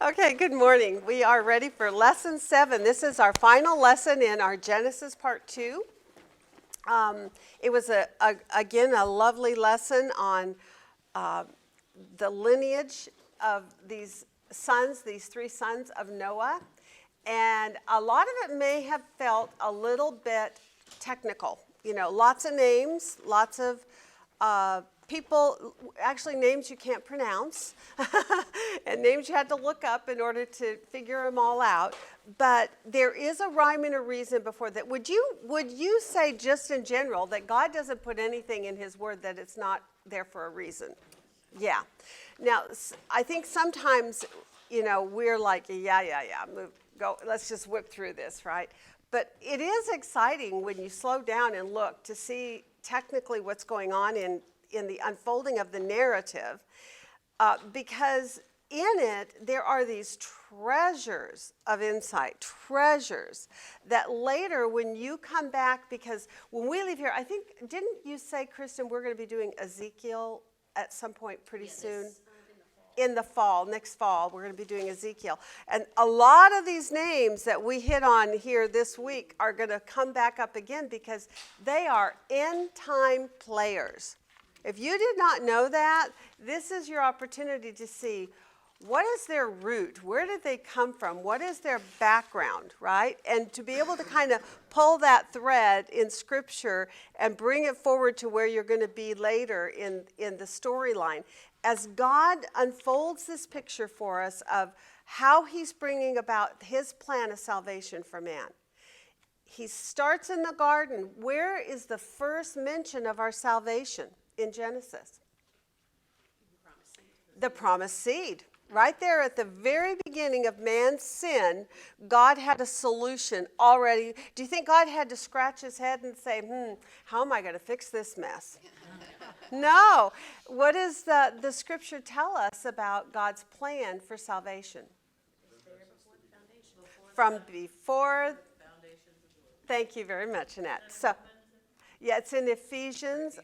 Okay, good morning. We are ready for lesson 7. This is our final lesson in our Genesis part 2. It was, again, a lovely lesson on the lineage of these sons, these 3 sons of Noah. And a lot of it may have felt a little bit technical. You know, lots of names, lots of people, actually names you can't pronounce, and names you had to look up in order to figure them all out. But there is a rhyme and a reason before that. Would you say, just in general, that God doesn't put anything in His Word that it's not there for a reason? Yeah. Now, I think sometimes, you know, we're like, go, let's just whip through this, right? But it is exciting when you slow down and look to see technically what's going on in the unfolding of the narrative, because in it there are these treasures of insight, treasures that later when you come back, because when we leave here, I think, didn't you say, Kristen, we're going to be doing Ezekiel at some point pretty soon? In the fall, next fall, we're going to be doing Ezekiel. And a lot of these names that we hit on here this week are going to come back up again because they are end-time players. If you did not know that, this is your opportunity to see what is their root, where did they come from, what is their background, right? And to be able to kind of pull that thread in Scripture and bring it forward to where you're going to be later in the storyline. As God unfolds this picture for us of how He's bringing about His plan of salvation for man. He starts in the garden. Where is the first mention of our salvation in Genesis? The promised seed. Right there at the very beginning of man's sin, God had a solution already. Do you think God had to scratch His head and say, how am I going to fix this mess? No. What does the Scripture tell us about God's plan for salvation? From before. Thank you very much, Annette. So, yeah, it's in Ephesians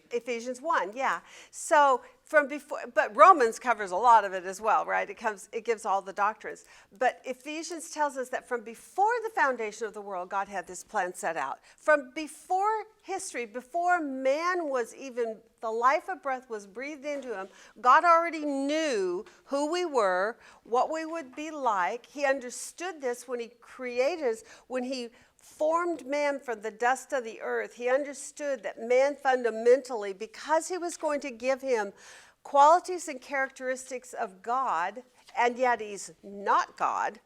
1, yeah. So from before, but Romans covers a lot of it as well, right? It gives all the doctrines. But Ephesians tells us that from before the foundation of the world, God had this plan set out. From before history, before man was even, the life of breath was breathed into him, God already knew who we were, what we would be like. He understood this when He created us, when He formed man from the dust of the earth. He understood that man fundamentally, because He was going to give him qualities and characteristics of God, and yet he's not God,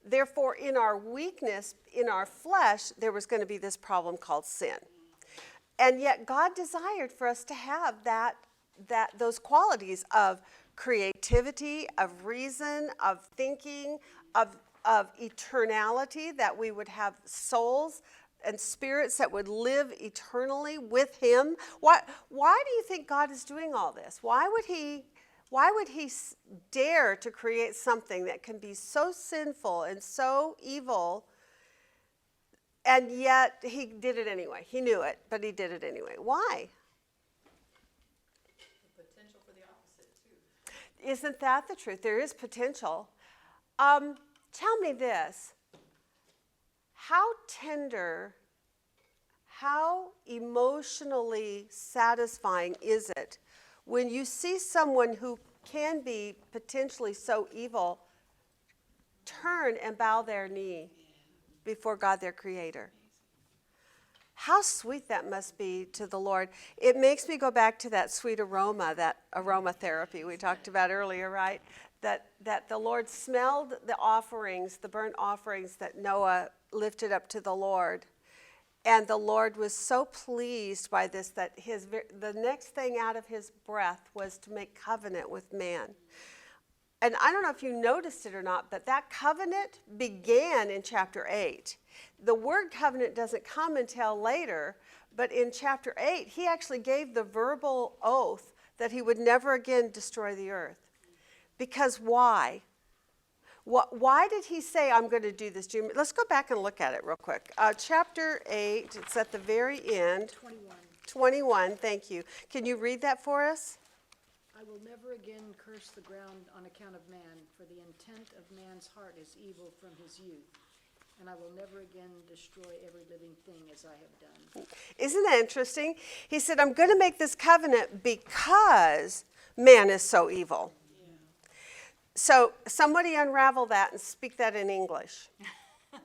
therefore in our weakness, in our flesh, there was going to be this problem called sin. And yet God desired for us to have those qualities of creativity, of reason, of thinking, of eternality, that we would have souls and spirits that would live eternally with Him. Why do you think God is doing all this? Why would he dare to create something that can be so sinful and so evil, and yet He did it anyway? He knew it, but He did it anyway. Why? The potential for the opposite, too. Isn't that the truth? There is potential. Tell me this, how tender, how emotionally satisfying is it when you see someone who can be potentially so evil turn and bow their knee before God, their Creator? How sweet that must be to the Lord. It makes me go back to that sweet aroma, that aromatherapy we talked about earlier, right? That the Lord smelled the offerings, the burnt offerings that Noah lifted up to the Lord. And the Lord was so pleased by this that the next thing out of His breath was to make covenant with man. And I don't know if you noticed it or not, but that covenant began in chapter 8. The word covenant doesn't come until later, but in chapter 8, He actually gave the verbal oath that He would never again destroy the earth. Because why? Why did He say, I'm going to do this? Let's go back and look at it real quick. Chapter 8, it's at the very end. 21, thank you. Can you read that for us? I will never again curse the ground on account of man, for the intent of man's heart is evil from his youth. And I will never again destroy every living thing as I have done. Isn't that interesting? He said, I'm going to make this covenant because man is so evil. Yeah. So somebody unravel that and speak that in English. Man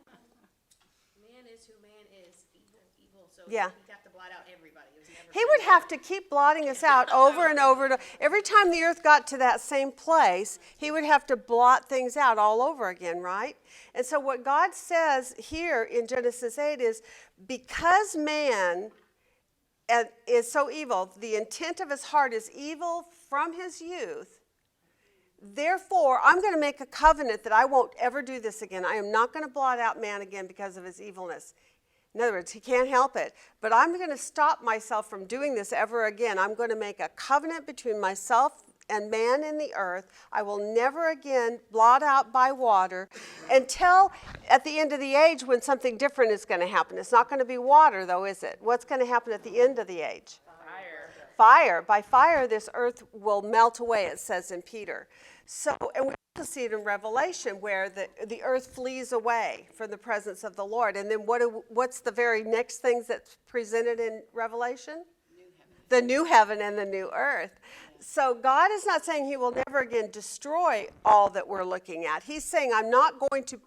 is who man is, evil, so Yeah. he'd have to blot out everybody. It was never He would have to keep blotting us out over and over and over. Every time the earth got to that same place, he would have to blot things out all over again, right? And so what God says here in Genesis 8 is, because man is so evil, the intent of his heart is evil from his youth, therefore, I'm going to make a covenant that I won't ever do this again. I am not going to blot out man again because of his evilness. In other words, he can't help it. But I'm going to stop myself from doing this ever again. I'm going to make a covenant between myself and man in the earth. I will never again blot out by water until at the end of the age when something different is going to happen. It's not going to be water, though, is it? What's going to happen at the end of the age? Fire. By fire, this earth will melt away, it says in Peter. So, and we also see it in Revelation where the earth flees away from the presence of the Lord. And then what's the very next things that's presented in Revelation? The new heaven and the new earth. So God is not saying he will never again destroy all that we're looking at. He's saying, I'm not going to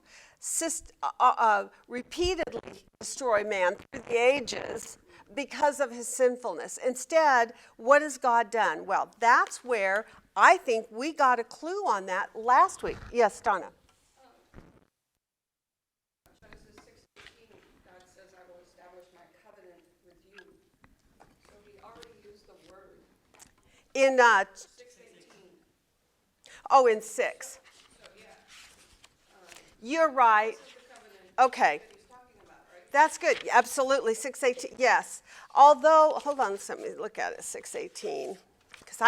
repeatedly destroy man through the ages because of his sinfulness. Instead, what has God done? Well, that's where I think we got a clue on that last week. Yes, Donna. Genesis 6:18, God says, I will establish my covenant with you. So he already used the word. In 6:18. Oh, in 6. So yeah, You're right. this is the covenant Okay. that he's talking about, right? That's good. Absolutely. 6:18. Yes. Although, hold on, let me look at it. 6:18. Because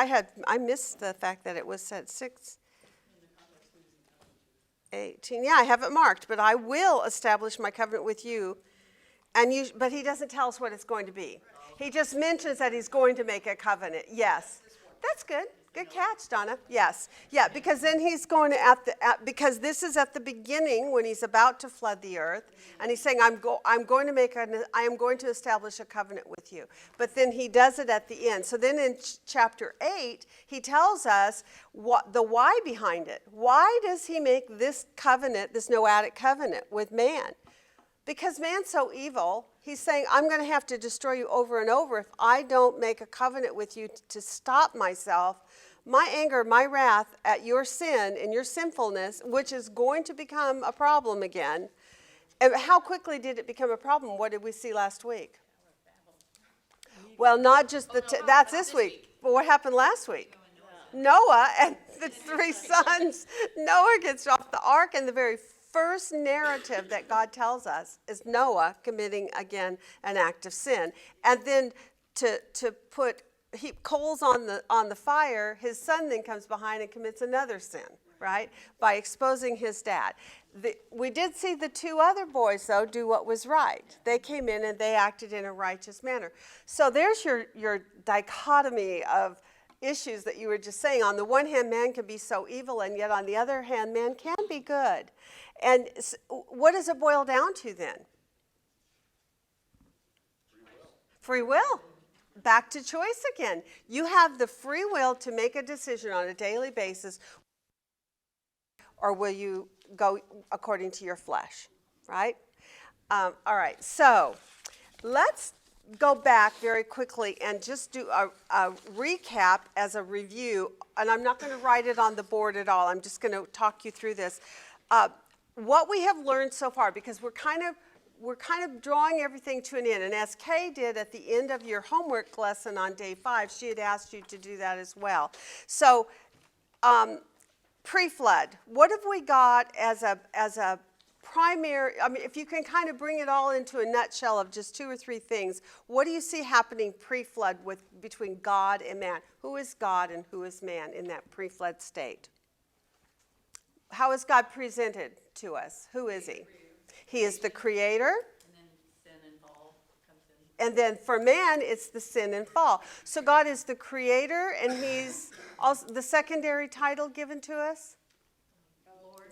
I missed the fact that it was said 6:18. Yeah, I have it marked. But I will establish my covenant with you. But he doesn't tell us what it's going to be. He just mentions that he's going to make a covenant. Yes. That's good. Good catch, Donna. Yes. Yeah, because then he's going to because this is at the beginning when he's about to flood the earth, and he's saying, I am going to establish a covenant with you. But then he does it at the end. So then in chapter 8, he tells us the why behind it. Why does he make this covenant, this Noahic covenant with man? Because man's so evil, he's saying, I'm going to have to destroy you over and over if I don't make a covenant with you to stop myself, my anger, my wrath at your sin and your sinfulness, which is going to become a problem again. And how quickly did it become a problem? What did we see last week? Well, not just that's this week. But what happened last week? Noah and the 3 sons. Noah gets off the ark, and the very first narrative that God tells us is Noah committing again an act of sin. And then to put heap coals on the fire, his son then comes behind and commits another sin, right? By exposing his dad. We did see the 2 other boys, though, do what was right. They came in and they acted in a righteous manner. So there's your dichotomy of issues that you were just saying. On the one hand, man can be so evil, and yet on the other hand, man can be good. And what does it boil down to then? Free will. Back to choice again. You have the free will to make a decision on a daily basis, or will you go according to your flesh, right? All right, so let's go back very quickly and just do a recap as a review. And I'm not going to write it on the board at all. I'm just going to talk you through this. What we have learned so far, because we're kind of drawing everything to an end. And as Kay did at the end of your homework lesson on day 5, she had asked you to do that as well. So pre-flood, what have we got as a primary, if you can kind of bring it all into a nutshell of just 2 or 3 things, what do you see happening pre-flood between God and man? Who is God and who is man in that pre-flood state? How is God presented to us? Who is he? He is the creator. And then sin and fall comes in. And then for man, it's the sin and fall. So God is the creator, and he's also the secondary title given to us?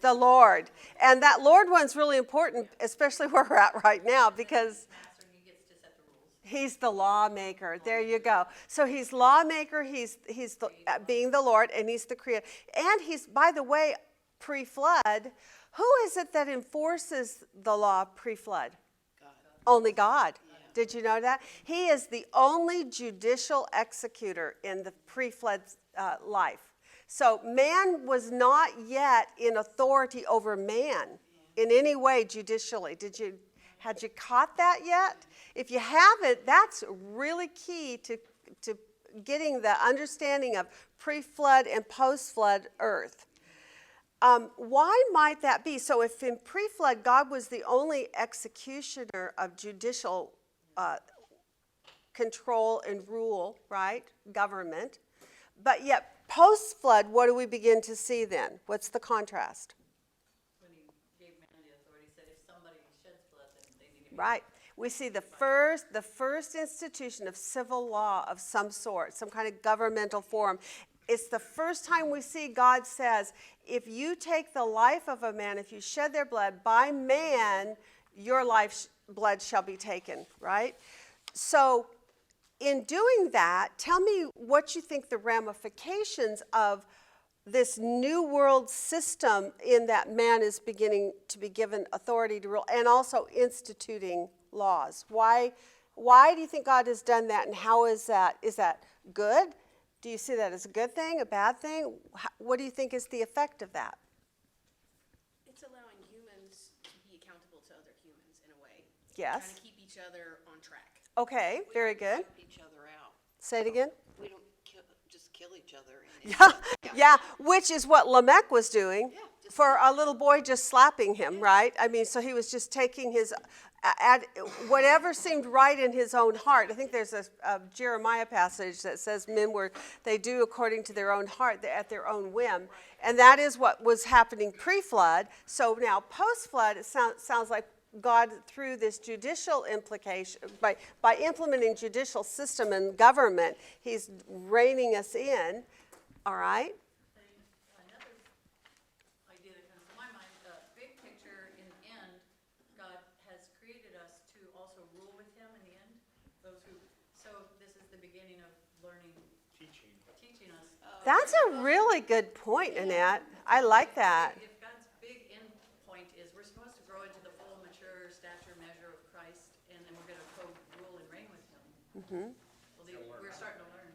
The Lord. And that Lord one's really important, especially where we're at right now, because Master, he gets to set the rules. he's the lawmaker. There you go. So he's lawmaker, he's the, being the Lord, and he's the creator. And he's, by the way, pre-flood, who is it that enforces the law pre-flood? God. Only God. Did you know that? He is the only judicial executor in the pre-flood life. So man was not yet in authority over man in any way judicially. Had you caught that yet? If you haven't, that's really key to getting the understanding of pre-flood and post-flood earth. Why might that be? So if in pre-flood God was the only executioner of judicial control and rule, right? Government. But yet post-flood, what do we begin to see then? What's the contrast? When he gave man the authority, he said if somebody sheds blood, then they need to be. Right. We see the first institution of civil law of some sort, some kind of governmental form. It's the first time we see God says, if you take the life of a man, if you shed their blood, by man, your blood shall be taken, right? So in doing that, tell me what you think the ramifications of this new world system in that man is beginning to be given authority to rule and also instituting laws. Why do you think God has done that, and how is that? Is that good? Do you see that as a good thing, a bad thing? What do you think is the effect of that? It's allowing humans to be accountable to other humans in a way. Yes. Trying to keep each other on track. Okay, very good. Wipe each other out. Say it again. We don't just kill each other. Yeah, which is what Lamech was doing Yeah, just- for a little boy just slapping him, right? I mean, so he was just taking his, whatever seemed right in his own heart. I think there's a Jeremiah passage that says they do according to their own heart, at their own whim. And that is what was happening pre-flood. So now post-flood, it sounds like God, through this judicial implication, by implementing judicial system and government, he's reining us in, all right? Another idea that comes to my mind, the big picture in the end, God has created us to also rule with him in the end. So this is the beginning of learning, teaching us. That's a really good point, Annette. I like that. If God's big end point is we're supposed to grow into the full, mature stature measure of Christ, and then we're going to co-rule and reign with him. Well, we're starting to learn.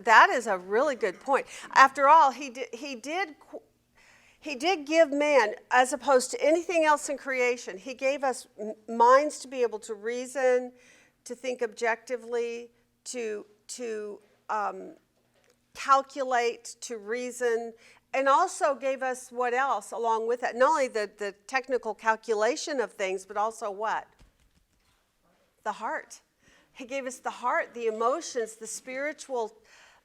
That is a really good point. After all, he did give man, as opposed to anything else in creation, he gave us minds to be able to reason, to think objectively, to calculate, to reason, and also gave us what else along with that? Not only the technical calculation of things, but also what? The heart. He gave us the heart, the emotions, the spiritual,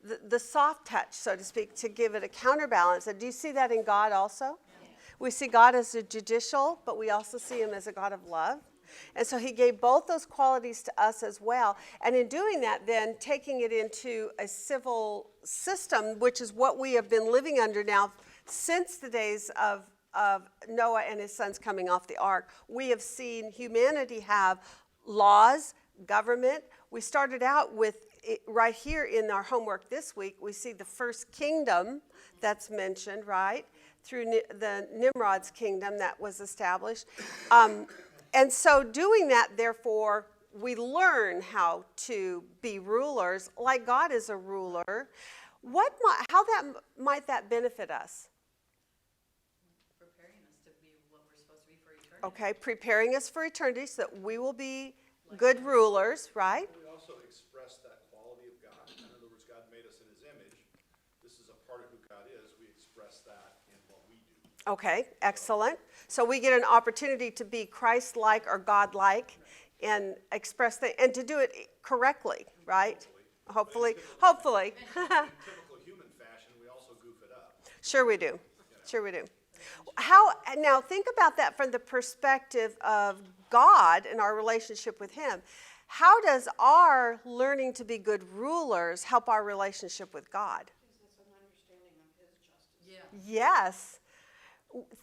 the soft touch, so to speak, to give it a counterbalance. And do you see that in God also? Yeah. We see God as a judicial, but we also see him as a God of love. And so he gave both those qualities to us as well. And in doing that, then taking it into a civil system, which is what we have been living under now since the days of Noah and his sons coming off the ark, we have seen humanity have laws, government. We started out with right here in our homework this week, we see the first kingdom that's mentioned, right? Through the Nimrod's kingdom that was established. And so doing that, therefore, we learn how to be rulers like God is a ruler. How might that benefit us? Preparing us to be what we're supposed to be for eternity. Okay, preparing us for eternity so that we will be good rulers, right? We also express that quality of God. In other words, God made us in his image. This is a part of who God is. We express that in what we do. Okay, excellent. So we get an opportunity to be Christ-like or God-like and express that, and to do it correctly, right? Hopefully. In typical human fashion, we also goof it up. Sure we do. Sure we do. Now think about that from the perspective of God and our relationship with him. how does our learning to be good rulers help our relationship with God? Gives us an understanding of his justice. Yeah. Yes.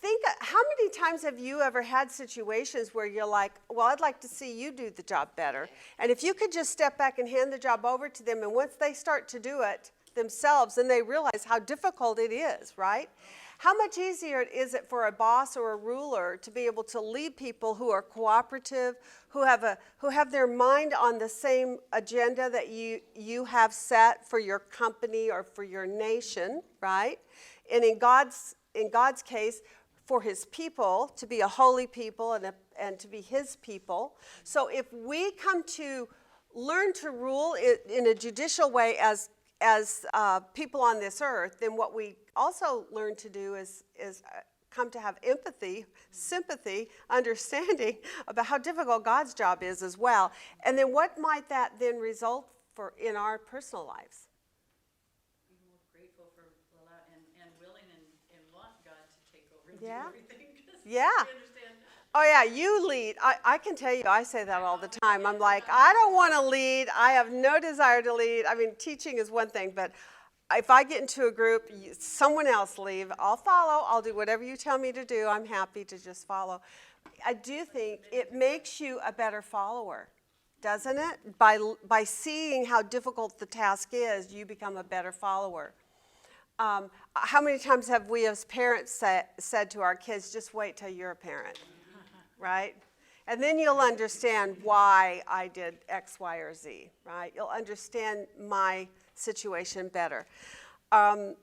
Think, how many times have you ever had situations where you're like, well, I'd like to see you do the job better. And if you could just step back and hand the job over to them, and once they start to do it themselves, then they realize how difficult it is, right? How much easier is it for a boss or a ruler to be able to lead people who are cooperative, who have their mind on the same agenda that you have set for your company or for your nation, right? And in God's case, for his people, to be a holy people and to be his people. So if we come to learn to rule in a judicial way as people on this earth, then what we also learn to do is come to have empathy, sympathy, understanding about how difficult God's job is as well. And then what might that then result in our personal lives? Be more grateful for and willing and want God to take over and Yeah. do everything. 'Cause Yeah. we understand. Oh, yeah, you lead. I can tell you, I say that all the time. I'm like, I don't want to lead. I have no desire to lead. I mean, teaching is one thing, but if I get into a group, someone else leave, I'll follow. I'll do whatever you tell me to do. I'm happy to just follow. I do think it makes you a better follower, doesn't it? By seeing how difficult the task is, you become a better follower. How many times have we as parents said to our kids, just wait till you're a parent? Right? And then you'll understand why I did X, Y, or Z, right? You'll understand my situation better. Okay,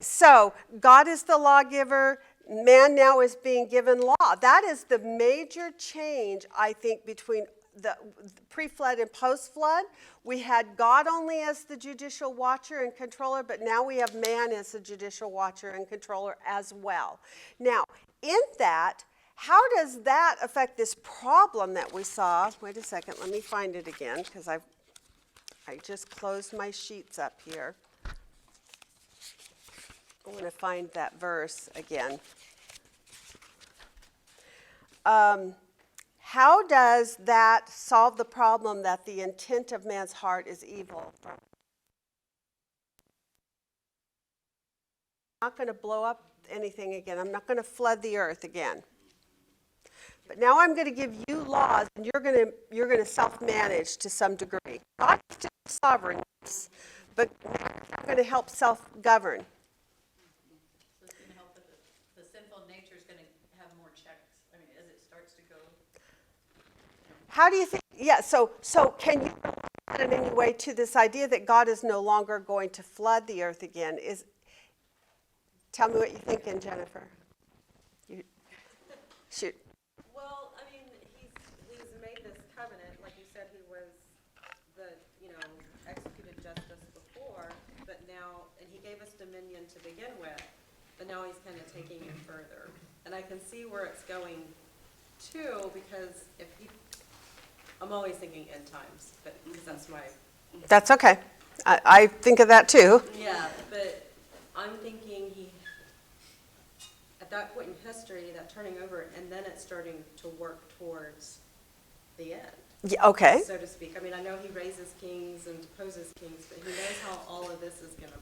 so God is the lawgiver. Man now is being given law. That is the major change, I think, between the pre-flood and post-flood. We had God only as the judicial watcher and controller, but now we have man as the judicial watcher and controller as well. Now, in that, how does that affect this problem that we saw? Wait a second, let me find it again, because I just closed my sheets up here. I want to find that verse again. How does that solve the problem that the intent of man's heart is evil? I'm not going to blow up anything again. I'm not going to flood the earth again. But now I'm going to give you laws, and you're going to self-manage to some degree. God is still sovereign, but you're going to help self-govern. So it's going to help that the sinful nature is going to have more checks. I mean, as it starts to go. How do you think? Yeah. So can you relate in any way to this idea that God is no longer going to flood the earth again? Tell me what you're thinking, Jennifer. Shoot. Well, I mean, he's made this covenant, like you said, he was executed justice before, but now, and he gave us dominion to begin with, but now he's kind of taking it further. And I can see where it's going to, because I'm always thinking end times, but because that's my. That's okay. I think of that too. Yeah, but I'm thinking at that point in history, that turning over, and then it's starting to work towards the end, Yeah, okay. so to speak. I mean, I know he raises kings and deposes kings, but he knows how all of this is going to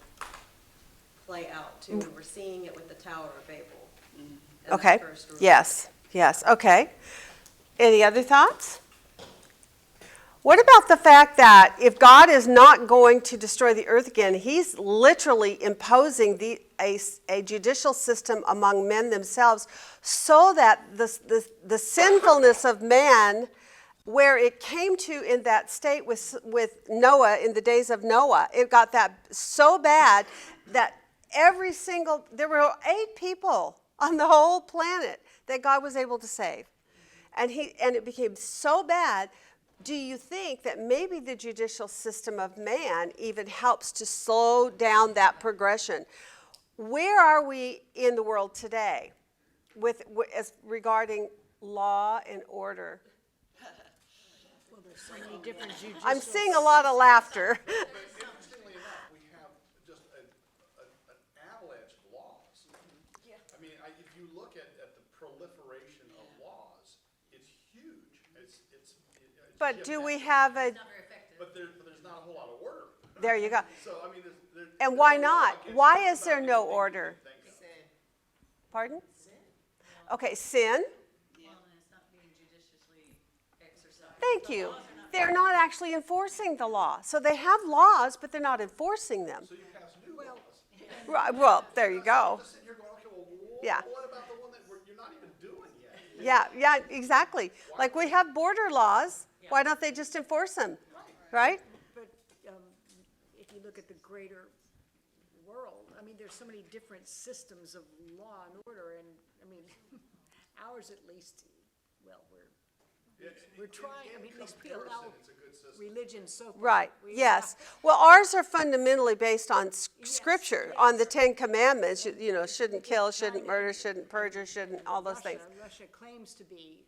play out too. And we're seeing it with the Tower of Babel. And that Okay. first rule. Yes. Okay. Any other thoughts? What about the fact that if God is not going to destroy the earth again, he's literally imposing a judicial system among men themselves so that the sinfulness of man, where it came to in that state with Noah in the days of Noah, it got that so bad that there were 8 people on the whole planet that God was able to save. And it became so bad. Do you think that maybe the judicial system of man even helps to slow down that progression? Where are we in the world today as regarding law and order? Well, there's so many different judicial. I'm seeing a lot of laughter. Interestingly enough, we have just an avalanche of laws. I mean, if you look at the proliferation of laws, it's huge. It's But do we have a, It's not very effective. But there's not a whole lot of order. there you go. So, I mean, And why not? Why is there no order? Pardon? Okay, sin. Well, and it's not being judiciously exercised. Thank you. They're not actually enforcing the law. So they have laws, but they're not enforcing them. So you pass new laws. Right, well, there you go. Just sitting here going, okay, well, Yeah. what about the one that you're not even doing yet? Yeah, exactly. Like we have border laws. Why don't they just enforce them? Right? But if you look at the greater world, I mean, there's so many different systems of law and order, and, I mean, ours at least, well, we're trying, I mean, at least we allow It's a good system. religion so far. Right, We yes. allow- Well, ours are fundamentally based on Scripture, on the Ten Commandments, you know, shouldn't kill, shouldn't murder, shouldn't perjure, shouldn't, all those things. Russia claims to be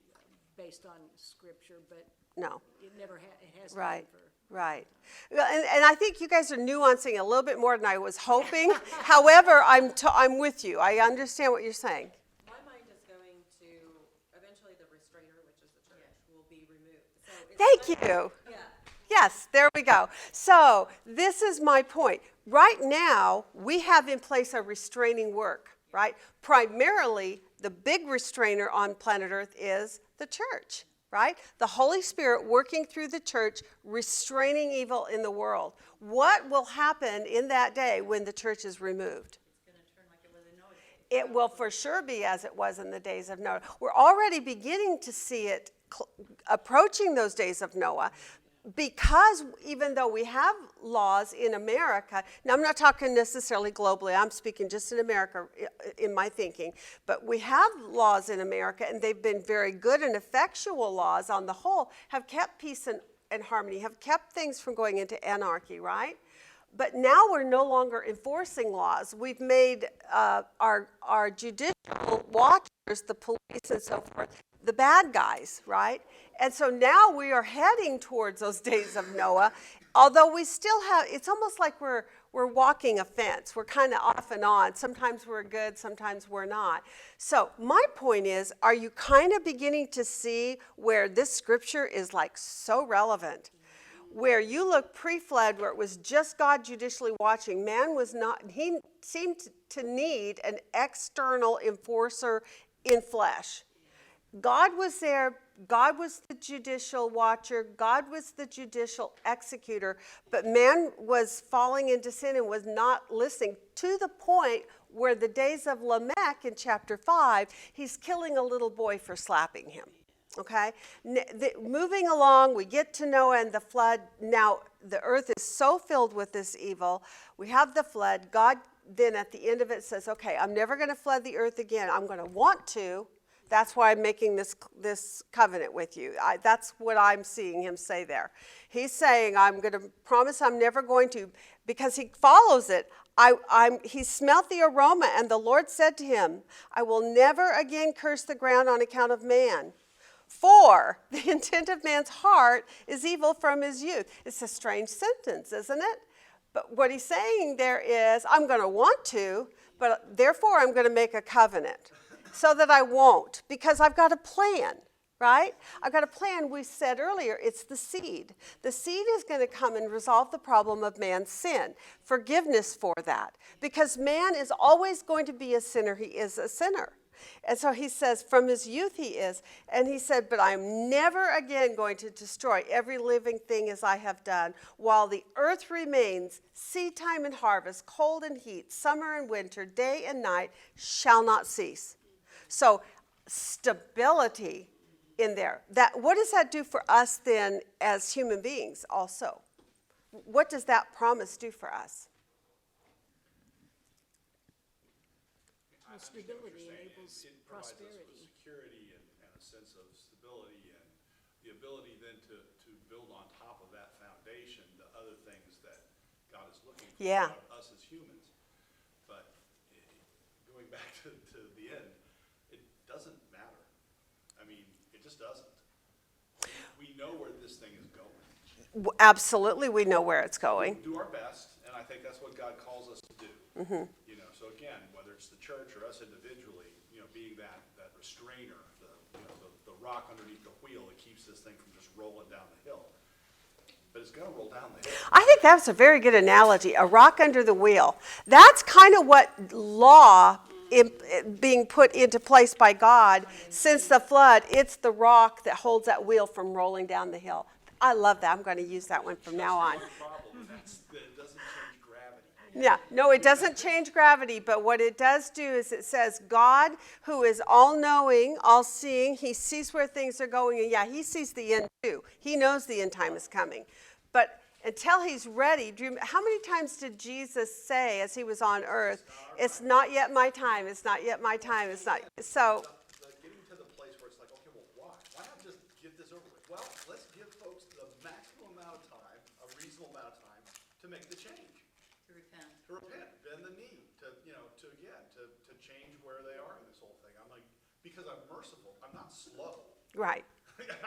based on Scripture, but No, it never it hasn't right, been for. right. Well, and I think you guys are nuancing a little bit more than I was hoping. However, I'm with you. I understand what you're saying. My mind is going to, eventually the restrainer, which is the church, will be removed. So it's Thank kind of- you. Yeah. Yes, there we go. So this is my point. Right now, we have in place a restraining work, right? Primarily, the big restrainer on planet Earth is the church, right? The Holy Spirit working through the church, restraining evil in the world. What will happen in that day when the church is removed? It's going to turn like it was in Noah's day. It will for sure be as it was in the days of Noah. We're already beginning to see it approaching those days of Noah, because even though we have laws in America, now I'm not talking necessarily globally, I'm speaking just in America in my thinking, but we have laws in America, and they've been very good and effectual laws on the whole, have kept peace and harmony, have kept things from going into anarchy, right? But now we're no longer enforcing laws. We've made our judicial watchers, the police and so forth, the bad guys, right? And so now we are heading towards those days of Noah, although we still have, it's almost like we're walking a fence. We're kind of off and on. Sometimes we're good, sometimes we're not. So my point is, are you kind of beginning to see where this scripture is like so relevant? Where you look pre-flood, where it was just God judicially watching, man was not, he seemed to need an external enforcer in flesh. God was there, God was the judicial watcher, God was the judicial executor, but man was falling into sin and was not listening, to the point where the days of Lamech in chapter 5, he's killing a little boy for slapping him. Okay, moving along, we get to Noah and the flood. Now, the earth is so filled with this evil. We have the flood. God then at the end of it says, okay, I'm never going to flood the earth again. I'm going to want to. That's why I'm making this covenant with you. That's what I'm seeing him say there. He's saying, I'm going to promise I'm never going to, because he follows it. He smelt the aroma, and the Lord said to him, I will never again curse the ground on account of man. For the intent of man's heart is evil from his youth. It's a strange sentence, isn't it? But what he's saying there is, I'm going to want to, but therefore I'm going to make a covenant so that I won't, because I've got a plan, right? I've got a plan. We said earlier, it's the seed. The seed is going to come and resolve the problem of man's sin, forgiveness for that, because man is always going to be a sinner. He is a sinner. And so he says, from his youth he is. And he said, but I'm never again going to destroy every living thing as I have done. While the earth remains, seed time and harvest, cold and heat, summer and winter, day and night shall not cease. So stability in there. What does that do for us then as human beings also? What does that promise do for us? Stability enables It provides us with prosperity. security and a sense of stability, and the ability then to build on top of that foundation the other things that God is looking for Yeah. out of us as humans. But going back to the end, it doesn't matter. I mean, it just doesn't. We know where this thing is going. Absolutely, we know where it's going. Do our best, and I I think that's what God calls us to do. You know, so again, whether it's the church or us individually, you know, being that restrainer, the rock underneath the wheel that keeps this thing from just rolling down the hill. But it's going to roll down the hill. I think that's a very good analogy, a rock under the wheel. That's kind of what law being put into place by God since the flood. It's the rock that holds that wheel from rolling down the hill. I love that. I'm going to use that one from now on. That's one problem, and that's that it doesn't change gravity. Yeah, no, it doesn't change gravity, but what it does do is it says God, who is all-knowing, all-seeing, he sees where things are going, and yeah, he sees the end too. He knows the end time is coming. But until he's ready, how many times did Jesus say as he was on earth, it's not yet my time, it's not yet my time, it's not, so. Getting to the place where it's like, okay, well, why? Why not just get this over with? Well, let's give folks the maximum amount of time, a reasonable amount of time, to make the change. To repent. To repent, bend the knee, to change where they are in this whole thing. I'm like, because I'm merciful, I'm not slow. Right.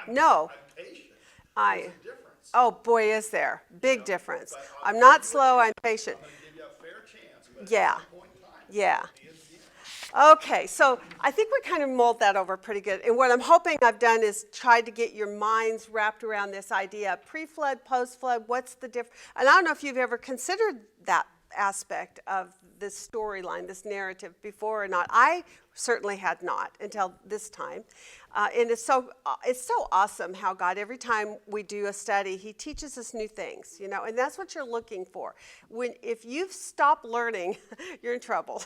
No. I'm patient. I- There's a difference. Oh, boy, is there. Big difference. But I'm not slow, I'm patient. I'm going to give you a fair chance, but Yeah. at some point in time, Yeah. it'll be the end. Okay, so I think we kind of mulled that over pretty good. And what I'm hoping I've done is tried to get your minds wrapped around this idea of pre-flood, post-flood, what's the difference? And I don't know if you've ever considered that aspect of this storyline, this narrative before or not. I certainly had not until this time. And it's so awesome how God, every time we do a study, he teaches us new things, you know, and that's what you're looking for. If you've stopped learning, you're in trouble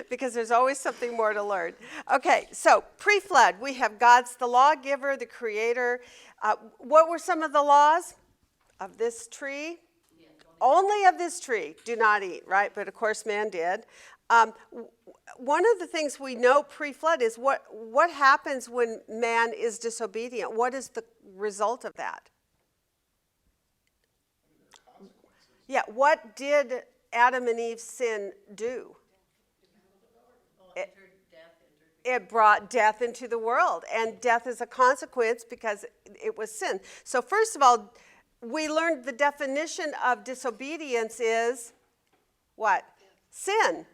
because there's always something more to learn. Okay, so pre-flood, we have God's the lawgiver, the creator. What were some of the laws of this tree? Only of this tree do not eat, right? But of course man did. One of the things we know pre-flood is what happens when man is disobedient. What is the result of that? Yeah, what did Adam and Eve's sin do? It brought death into the world, and death is a consequence because it was sin. So first of all, we learned the definition of disobedience is what? Sin.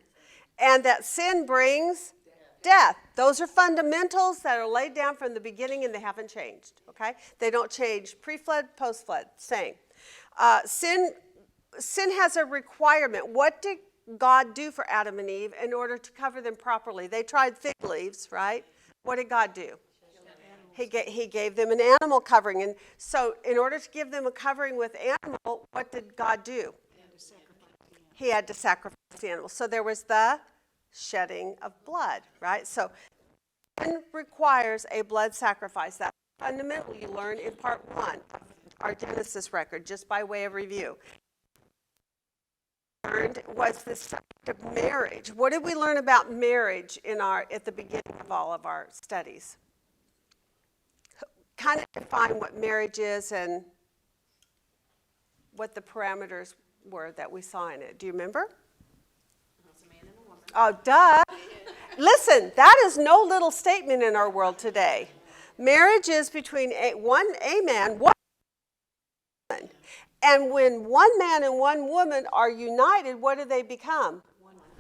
And that sin brings death. Those are fundamentals that are laid down from the beginning and they haven't changed, okay? They don't change pre-flood, post-flood, same. Sin has a requirement. What did God do for Adam and Eve in order to cover them properly? They tried fig leaves, right? What did God do? He gave them an animal covering. And so in order to give them a covering with animal, what did God do? He had to sacrifice the animal. So there was the shedding of blood, right? So sin requires a blood sacrifice. That's fundamentally you learn in part 1 of our Genesis record, just by way of review. Learned was the subject of marriage. What did we learn about marriage at the beginning of all of our studies? Kind of define what marriage is and what the parameters were that we saw in it. Do you remember? It's a man and a woman. Oh, duh. Listen, that is no little statement in our world today. Marriage is between a man, one woman. And when one man and one woman are united, what do they become?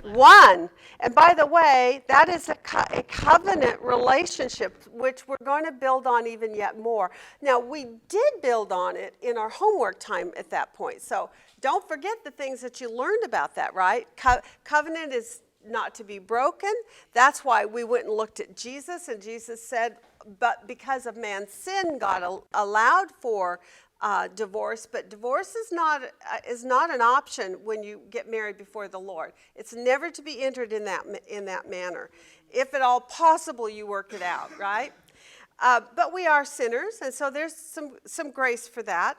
One. And by the way, that is a covenant relationship, which we're going to build on even yet more. Now, we did build on it in our homework time at that point. So don't forget the things that you learned about that, right? Covenant is not to be broken. That's why we went and looked at Jesus, and Jesus said, but because of man's sin, God allowed for divorce, but divorce is not an option when you get married before the Lord. It's never to be entered in that manner. If at all possible, you work it out, right? But we are sinners, and so there's some grace for that.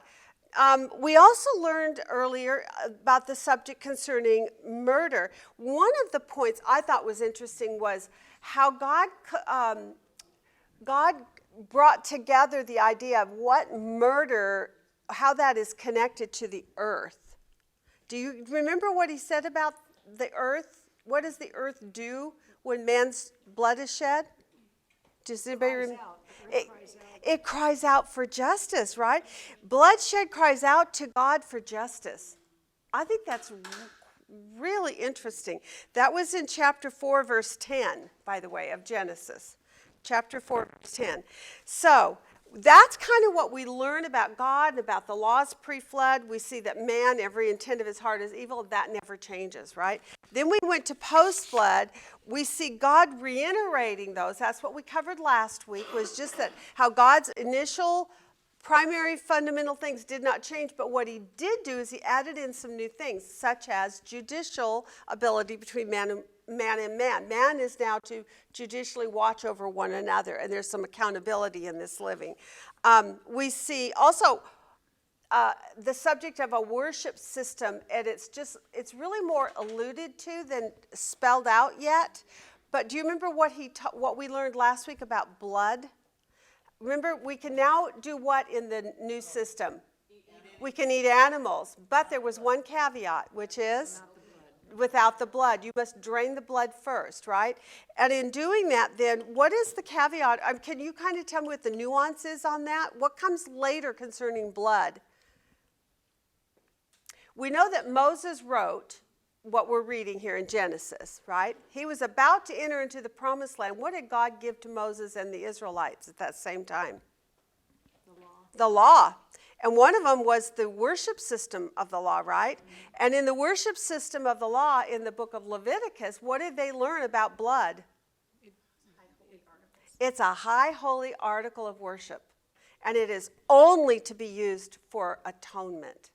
We also learned earlier about the subject concerning murder. One of the points I thought was interesting was how God brought together the idea of what murder, how that is connected to the earth. Do you remember what he said about the earth? What does the earth do when man's blood is shed? Does anybody remember? It cries out for justice, right? Bloodshed cries out to God for justice. I think that's really interesting. That was in chapter 4, verse 10, by the way, of Genesis. Chapter 4, verse 10. So that's kind of what we learn about God and about the laws pre-flood. We see that man, every intent of his heart is evil. That never changes, right? Then we went to post-flood. We see God reiterating those. That's what we covered last week, was just that how God's initial primary fundamental things did not change, but what he did do is he added in some new things, such as judicial ability between man and man. Man is now to judicially watch over one another, and there's some accountability in this living. We see also the subject of a worship system, and it's really more alluded to than spelled out yet. But do you remember what we learned last week about blood? Remember, we can now do what in the new system? We can eat animals, but there was one caveat, which is without the blood. You must drain the blood first, right? And in doing that, then, what is the caveat? Can you kind of tell me what the nuance is on that? What comes later concerning blood? We know that Moses wrote what we're reading here in Genesis, right? He was about to enter into the promised land. What did God give to Moses and the Israelites at that same time? The law. And one of them was the worship system of the law, right? And in the worship system of the law in the book of Leviticus, what did they learn about blood? It's a high holy article of worship. And it is only to be used for atonement.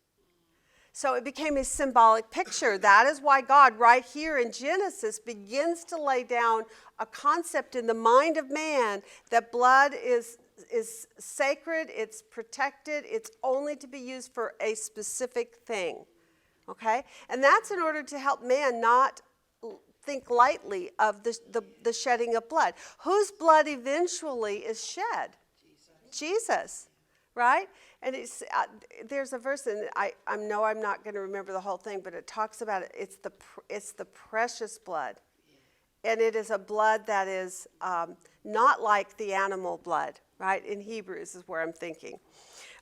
So it became a symbolic picture. That is why God, right here in Genesis, begins to lay down a concept in the mind of man that blood is sacred, it's protected, it's only to be used for a specific thing. Okay? And that's in order to help man not think lightly of the shedding of blood. Whose blood eventually is shed? Jesus. Right? And there's a verse, and I know I'm not going to remember the whole thing, but it talks about it. It's the precious blood. And it is a blood that is not like the animal blood, right? In Hebrews is where I'm thinking.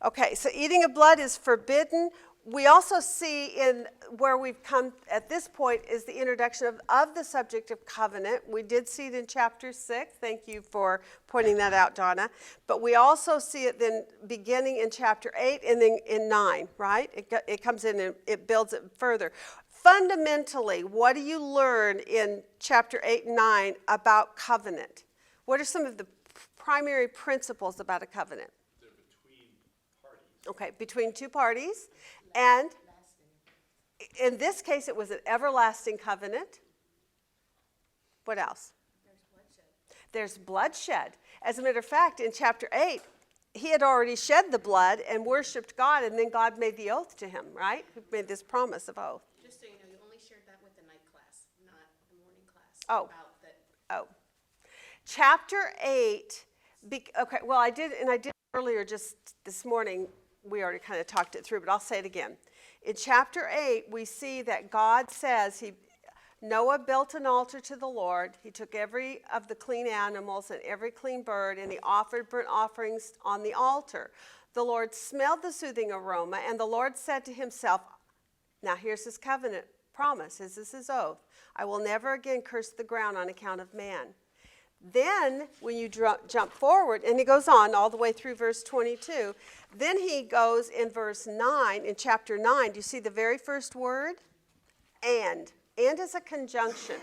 Okay, so eating of blood is forbidden. We also see in where we've come at this point is the introduction of the subject of covenant. We did see it in chapter 6. Thank you for pointing that out, Donna. But we also see it then beginning in chapter 8 and then in 9, right? It comes in and it builds it further. Fundamentally, what do you learn in chapter 8 and 9 about covenant? What are some of the primary principles about a covenant? They're between parties. Okay, between two parties. And in this case, it was an everlasting covenant. What else? There's bloodshed. As a matter of fact, in chapter 8, he had already shed the blood and worshipped God, and then God made the oath to him, right? He made this promise of oath. Just so you know, you only shared that with the night class, not the morning class. Oh. About that. Oh. Chapter 8, okay, well, I did earlier just this morning. We already kind of talked it through, but I'll say it again. In chapter 8, we see that God says Noah built an altar to the Lord. He took every of the clean animals and every clean bird, and he offered burnt offerings on the altar. The Lord smelled the soothing aroma, and the Lord said to himself, now here's his covenant promise, this is his oath, I will never again curse the ground on account of man. Then, when you jump forward, and he goes on all the way through verse 22, then he goes in verse 9, in chapter 9, do you see the very first word? And is a conjunction.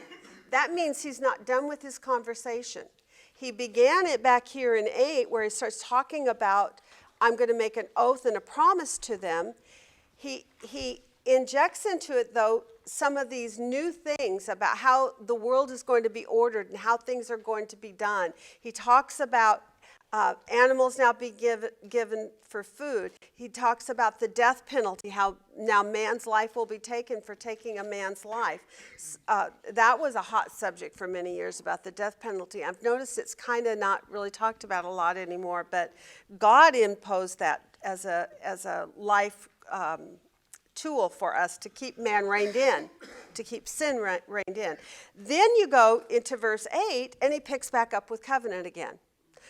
That means he's not done with his conversation. He began it back here in 8, where he starts talking about, I'm going to make an oath and a promise to them. He injects into it, though, some of these new things about how the world is going to be ordered and how things are going to be done. He talks about animals now be given for food. He talks about the death penalty, how now man's life will be taken for taking a man's life. That was a hot subject for many years, about the death penalty. I've noticed it's kind of not really talked about a lot anymore, but God imposed that as a life tool for us to keep man reined in, to keep sin reined in. Then you go into verse 8, and he picks back up with covenant again.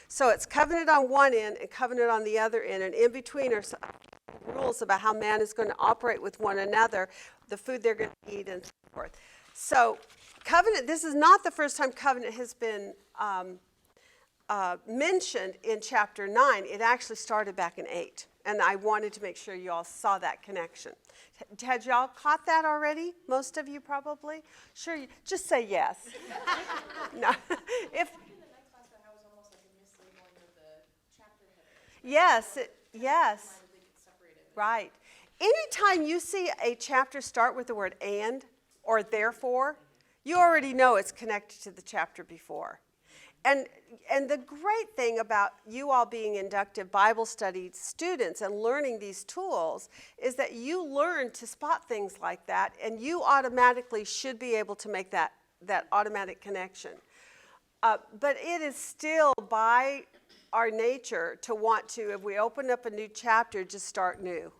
So it's covenant on one end and covenant on the other end, and in between are some rules about how man is going to operate with one another. the food they're going to eat and so forth. So covenant, this is not the first time covenant has been mentioned in chapter 9. It actually started back in 8. And I wanted to make sure you all saw that connection. Had y'all caught that already? Most of you probably? Sure, just say yes. No. If yes, yes. Right. Anytime you see a chapter start with the word and or therefore, you already know it's connected to the chapter before. And the great thing about you all being inductive Bible study students and learning these tools is that you learn to spot things like that, and you automatically should be able to make that automatic connection. But it is still by our nature to want to, if we open up a new chapter, just start new.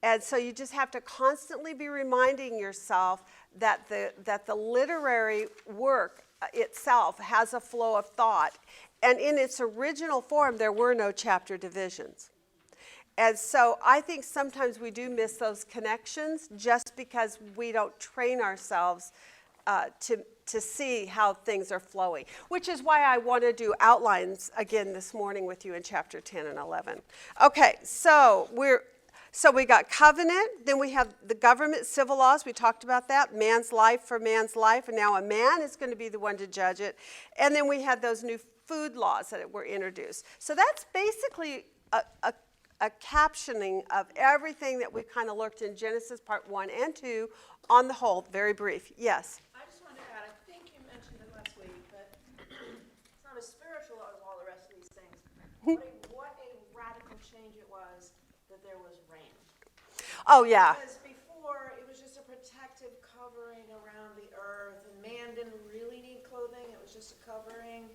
And so you just have to constantly be reminding yourself that the literary work itself has a flow of thought. And in its original form, there were no chapter divisions. And so I think sometimes we do miss those connections just because we don't train ourselves to see how things are flowing, which is why I want to do outlines again this morning with you in chapter 10 and 11. Okay, so we got covenant, then we have the government, civil laws, we talked about that, man's life for man's life, and now a man is going to be the one to judge it. And then we had those new food laws that were introduced. So that's basically a captioning of everything that we kind of looked in Genesis part 1 and 2 on the whole, very brief. Yes? I just wanted to add, I think you mentioned it last week, but it's not as spiritual as all the rest of these things. What a radical change it was that there was rain. Oh, yeah. Because before, it was just a protective covering around the earth, and man didn't really need clothing, it was just a covering.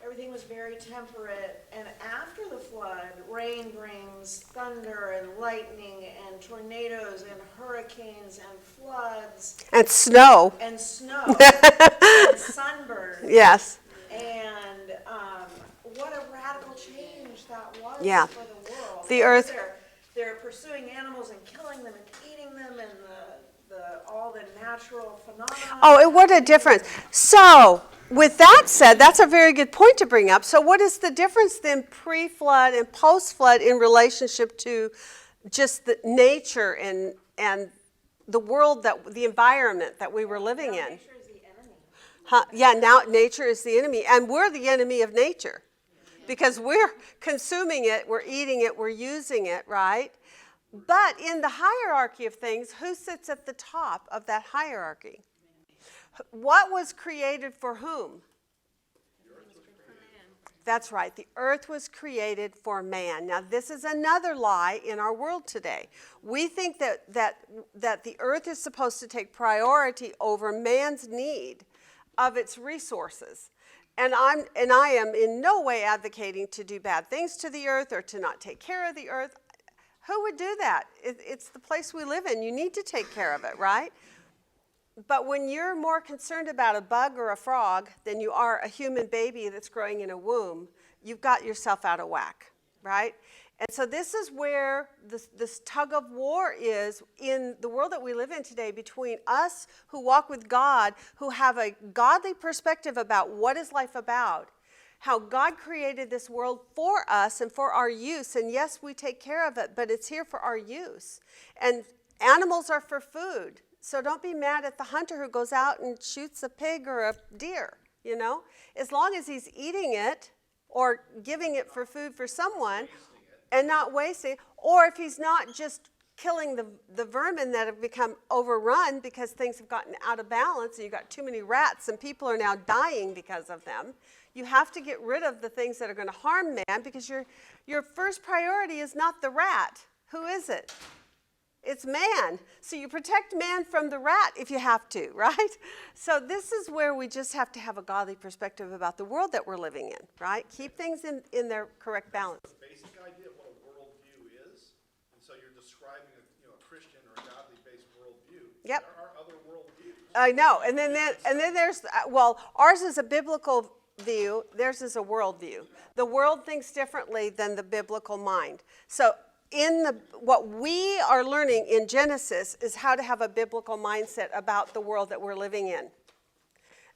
Everything was very temperate, and after the flood, rain brings thunder and lightning and tornadoes and hurricanes and floods And snow. and snow and sunburn. Yes. And what a radical change that was Yeah. for the world. The earth- They're pursuing animals and killing them and eating them, and all the natural phenomena. Oh, what a difference. So, with that said, that's a very good point to bring up. So what is the difference then pre-flood and post-flood in relationship to just the nature and the world, the environment that we were living in? Nature is the enemy. Yeah, now nature is the enemy, and we're the enemy of nature because we're consuming it, we're eating it, we're using it, right? But in the hierarchy of things, who sits at the top of that hierarchy? What was created for whom? That's right. The earth was created for man. Now, this is another lie in our world today. We think that the earth is supposed to take priority over man's need of its resources. And I am in no way advocating to do bad things to the earth or to not take care of the earth. Who would do that? It's the place we live in. You need to take care of it, right? But when you're more concerned about a bug or a frog than you are a human baby that's growing in a womb, you've got yourself out of whack, right? And so this is where this tug of war is in the world that we live in today between us who walk with God, who have a godly perspective about what is life about, how God created this world for us and for our use. And yes, we take care of it, but it's here for our use. And animals are for food. So don't be mad at the hunter who goes out and shoots a pig or a deer, you know? As long as he's eating it or giving it for food for someone and not wasting it, or if he's not just killing the vermin that have become overrun because things have gotten out of balance and you've got too many rats and people are now dying because of them. You have to get rid of the things that are going to harm man because your first priority is not the rat. Who is it? It's man. So you protect man from the rat if you have to, right? So this is where we just have to have a godly perspective about the world that we're living in, right? Keep things in their correct balance. The basic idea of what a worldview is, and so you're describing a Christian or a godly-based worldview. Yep. There are other worldviews. I know. And then there's, ours is a biblical view. Theirs is a worldview. The world thinks differently than the biblical mind. So what we are learning in Genesis is how to have a biblical mindset about the world that we're living in.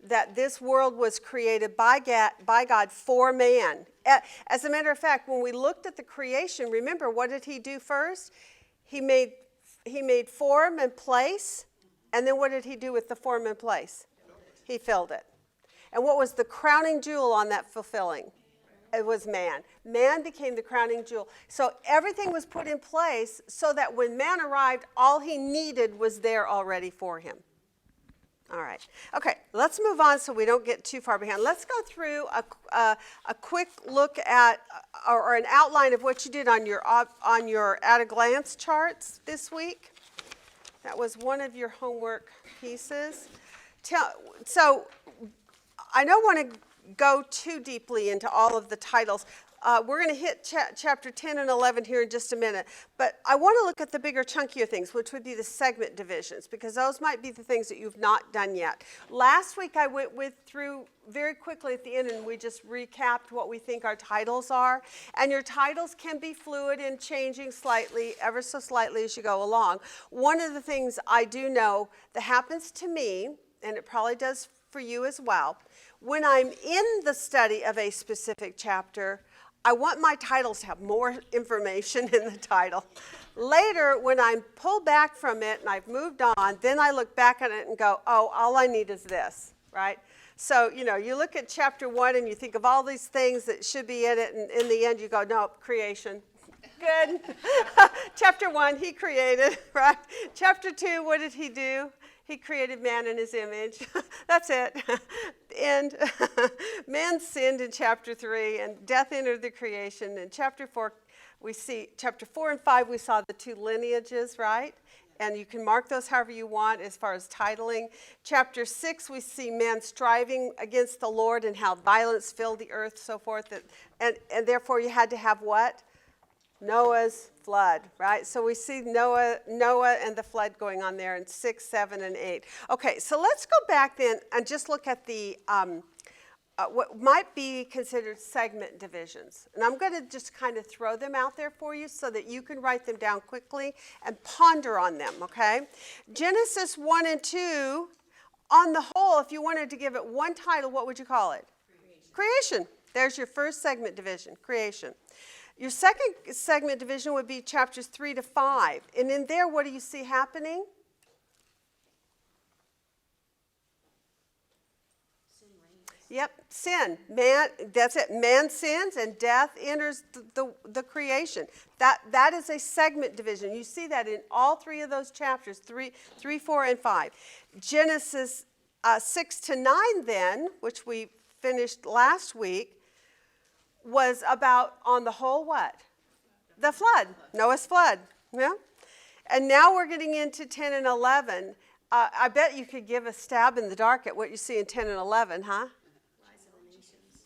That this world was created by God for man. As a matter of fact, when we looked at the creation, remember, what did he do first? He made form and place, and then what did he do with the form and place? He filled it. And what was the crowning jewel on that fulfilling? It was man. Man became the crowning jewel. So everything was put in place so that when man arrived, all he needed was there already for him. All right. Okay, let's move on so we don't get too far behind. Let's go through a quick look at, or an outline of what you did on your at-a-glance charts this week. That was one of your homework pieces. So I don't want to go too deeply into all of the titles. We're going to hit chapter 10 and 11 here in just a minute. But I want to look at the bigger, chunkier things, which would be the segment divisions, because those might be the things that you've not done yet. Last week I went through very quickly at the end, and we just recapped what we think our titles are. And your titles can be fluid and changing slightly, ever so slightly as you go along. One of the things I do know that happens to me, and it probably does for you as well, when I'm in the study of a specific chapter, I want my titles to have more information in the title. Later, when I'm pulled back from it and I've moved on, then I look back at it and go, oh, all I need is this, right? So, you look at chapter 1 and you think of all these things that should be in it, and in the end you go, no, creation. Good. Chapter 1, he created, right? Chapter 2, what did he do? He created man in his image. That's it. And man sinned in chapter 3, and death entered the creation. In chapter 4, chapter 4 and 5, we saw the two lineages, right? And you can mark those however you want as far as titling. Chapter 6, we see man striving against the Lord and how violence filled the earth, so forth. And therefore you had to have what? Noah's flood, right? So we see Noah and the flood going on there in 6, 7, and 8. Okay, so let's go back then and just look at the what might be considered segment divisions. And I'm going to just kind of throw them out there for you so that you can write them down quickly and ponder on them, okay? Genesis 1 and 2, on the whole, if you wanted to give it one title, what would you call it? Creation. There's your first segment division, creation. Your second segment division would be chapters 3 to 5. And in there, what do you see happening? Yep, sin. Man, that's it. Man sins and death enters the creation. That is a segment division. You see that in all three of those chapters, 3, 4, and 5. Genesis 6 to 9 then, which we finished last week, was about, on the whole, what? The flood, Noah's flood, yeah? And now we're getting into 10 and 11. I bet you could give a stab in the dark at what you see in 10 and 11, huh?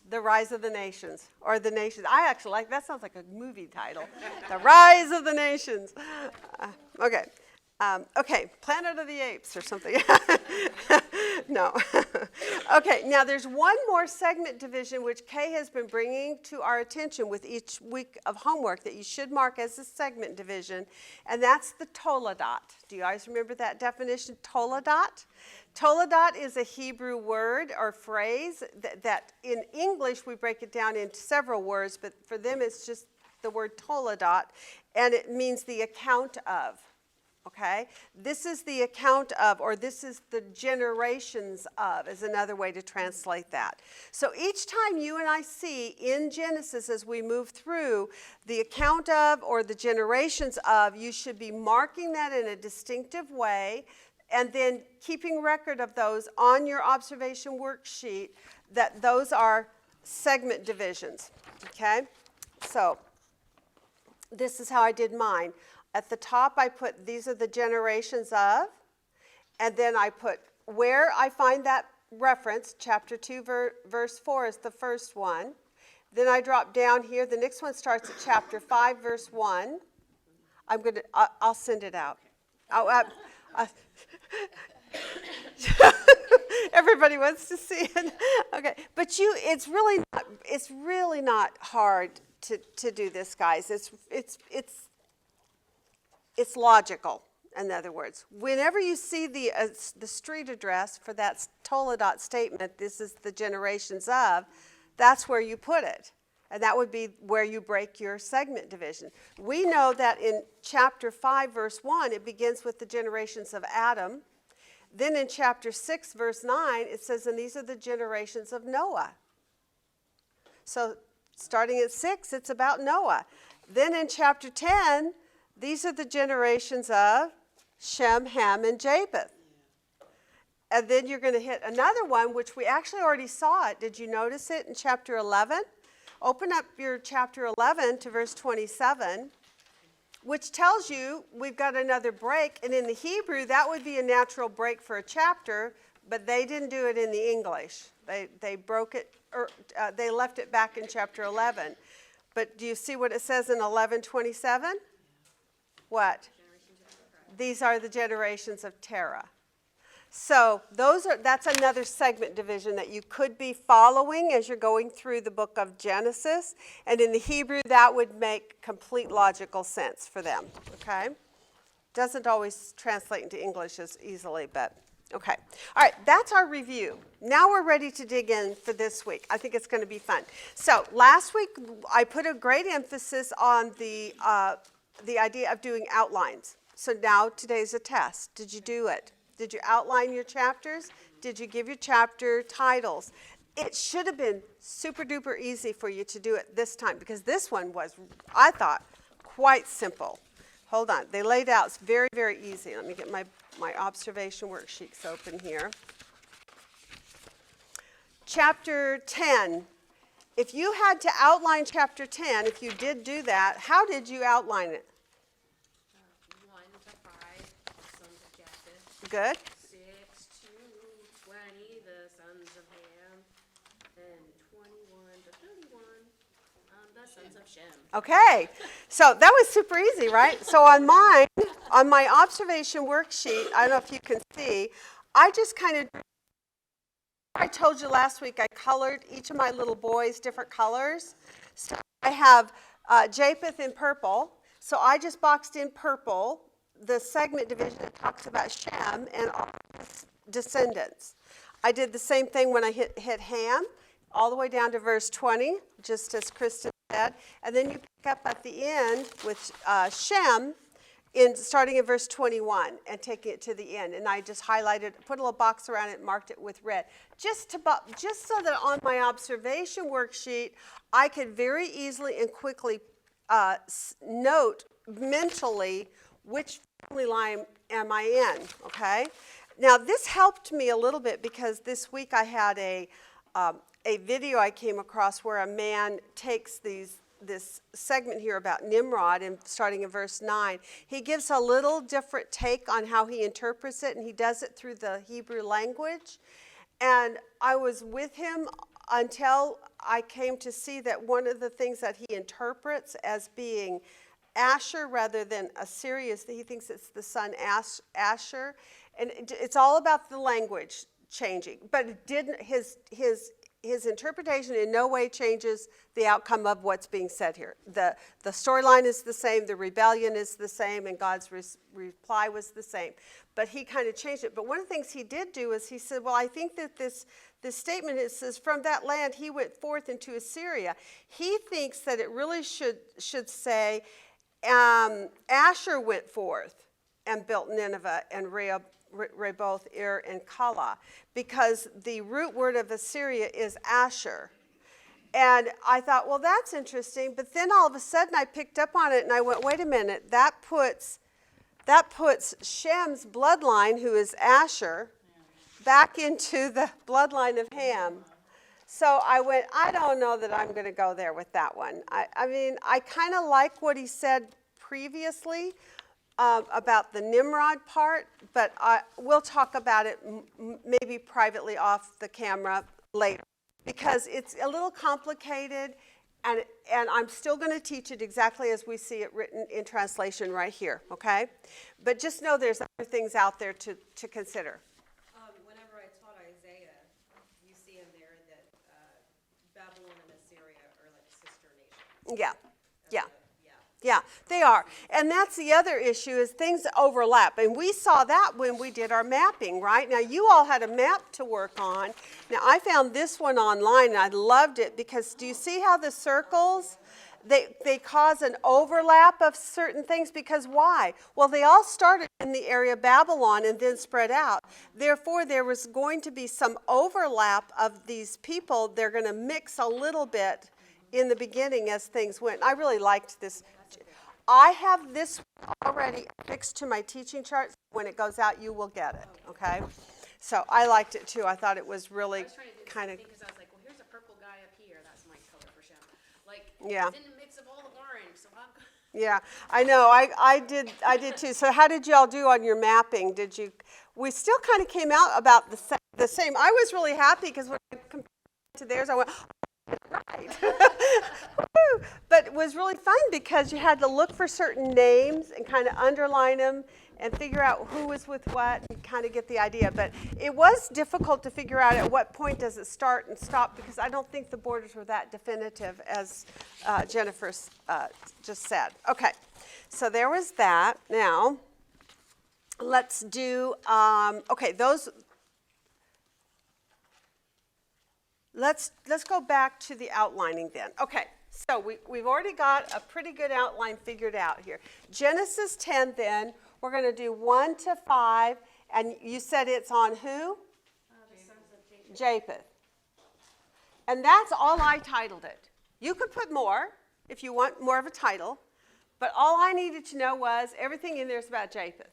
The Rise of the Nations, or the Nations. I actually like, that sounds like a movie title. The Rise of the Nations. Okay. Okay, Planet of the Apes or something. No. Okay, now there's one more segment division which Kay has been bringing to our attention with each week of homework that you should mark as a segment division, and that's the toledot. Do you guys remember that definition, toledot? Toledot is a Hebrew word or phrase that in English we break it down into several words, but for them it's just the word toledot, and it means the account of. Okay, this is the account of, or this is the generations of, is another way to translate that. So each time you and I see in Genesis as we move through the account of or the generations of, you should be marking that in a distinctive way and then keeping record of those on your observation worksheet, that those are segment divisions. Okay, so this is how I did mine. At the top, I put, these are the generations of, and then I put where I find that reference, chapter 2, verse 4 is the first one. Then I drop down here. The next one starts at chapter 5, verse 1. I'll send it out. Everybody wants to see it. Okay, but it's really not hard to do this, guys. It's it's logical, in other words. Whenever you see the street address for that Toledot statement, this is the generations of, that's where you put it. And that would be where you break your segment division. We know that in chapter 5, verse 1, it begins with the generations of Adam. Then in chapter 6, verse 9, it says, and these are the generations of Noah. So starting at 6, it's about Noah. Then in chapter 10, these are the generations of Shem, Ham, and Japheth. And then you're going to hit another one, which we actually already saw it. Did you notice it in chapter 11? Open up your chapter 11 to verse 27, which tells you we've got another break. And in the Hebrew, that would be a natural break for a chapter, but they didn't do it in the English. They broke it, or they left it back in chapter 11. But do you see what it says in 11:27? What? These are the generations of Terah. So that's another segment division that you could be following as you're going through the book of Genesis. And in the Hebrew, that would make complete logical sense for them, okay? Doesn't always translate into English as easily, but okay. All right, that's our review. Now we're ready to dig in for this week. I think it's going to be fun. So last week, I put a great emphasis on the idea of doing outlines. So now today's a test. Did you do it? Did you outline your chapters? Did you give your chapter titles? It should have been super duper easy for you to do it this time because this one was, I thought, quite simple. Hold on. They laid out, it's very, very easy. Let me get my observation worksheets open here. Chapter 10. If you had to outline chapter 10, if you did do that, how did you outline it? 1 to 5, sons of Japheth. Good. 6 to 20, the sons of Ham. And 21 to 31, the sons of Shem. Okay, so that was super easy, right? So on my observation worksheet, I don't know if you can see, I just kind of, I told you last week I colored each of my little boys different colors. So I have Japheth in purple, so I just boxed in purple the segment division that talks about Shem and all his descendants. I did the same thing when I hit Ham, all the way down to verse 20, just as Kristen said. And then you pick up at the end with Shem, starting in verse 21 and taking it to the end. And I just highlighted, put a little box around it, and marked it with red. Just so that on my observation worksheet, I could very easily and quickly note mentally which family line am I in, okay? Now, this helped me a little bit because this week I had a video I came across where a man takes this segment here about Nimrod, and starting in verse 9, he gives a little different take on how he interprets it, and he does it through the Hebrew language. And I was with him until I came to see that one of the things that he interprets as being Asher rather than Assyria, he thinks it's the son Asher, and it's all about the language changing. But it didn't. His interpretation in no way changes the outcome of what's being said here. The storyline is the same, the rebellion is the same, and God's reply was the same. But he kind of changed it. But one of the things he did do is he said, well, I think that this statement, it says, from that land he went forth into Assyria. He thinks that it really should say, Asher went forth and built Nineveh and Rehoboth, Ir, and Calah, because the root word of Assyria is Asher. And I thought, well, that's interesting. But then all of a sudden I picked up on it and I went, wait a minute, that puts Shem's bloodline, who is Asher, back into the bloodline of Ham. So I went, I don't know that I'm going to go there with that one. I mean, I kind of like what he said previously about the Nimrod part, but we'll talk about it maybe privately off the camera later, because it's a little complicated, and I'm still going to teach it exactly as we see it written in translation right here, okay? But just know there's other things out there to consider. Whenever I taught Isaiah, you see in there that Babylon and Assyria are like sister nations. Yeah, yeah. Yeah, they are. And that's the other issue is things overlap. And we saw that when we did our mapping, right? Now, you all had a map to work on. Now, I found this one online, and I loved it because do you see how the circles, they cause an overlap of certain things? Because why? Well, they all started in the area of Babylon and then spread out. Therefore, there was going to be some overlap of these people. They're going to mix a little bit in the beginning as things went. I really liked this. I have this already fixed to my teaching chart. When it goes out, you will get it, okay? So I liked it too. I thought it was really I was trying to do the kind same of, thing, because I was like, well, here's a purple guy up here, that's my color for Shem. Like, Yeah. it's in the mix of all the orange, so how come? yeah, I know. I did too. So how did y'all do on your mapping? Did you, we still kind of came out about the same. I was really happy because when I compared to theirs, I went, right. Woo! But it was really fun because you had to look for certain names and kind of underline them and figure out who was with what and kind of get the idea. But it was difficult to figure out at what point does it start and stop because I don't think the borders were that definitive as Jennifer just said. Okay, so there was that. Now, let's do, okay, those. Let's go back to the outlining then. Okay, so we've already got a pretty good outline figured out here. Genesis 10 then, we're going to do 1 to 5, and you said it's on who? The sons of Japheth. Japheth. And that's all I titled it. You could put more if you want more of a title, but all I needed to know was everything in there is about Japheth.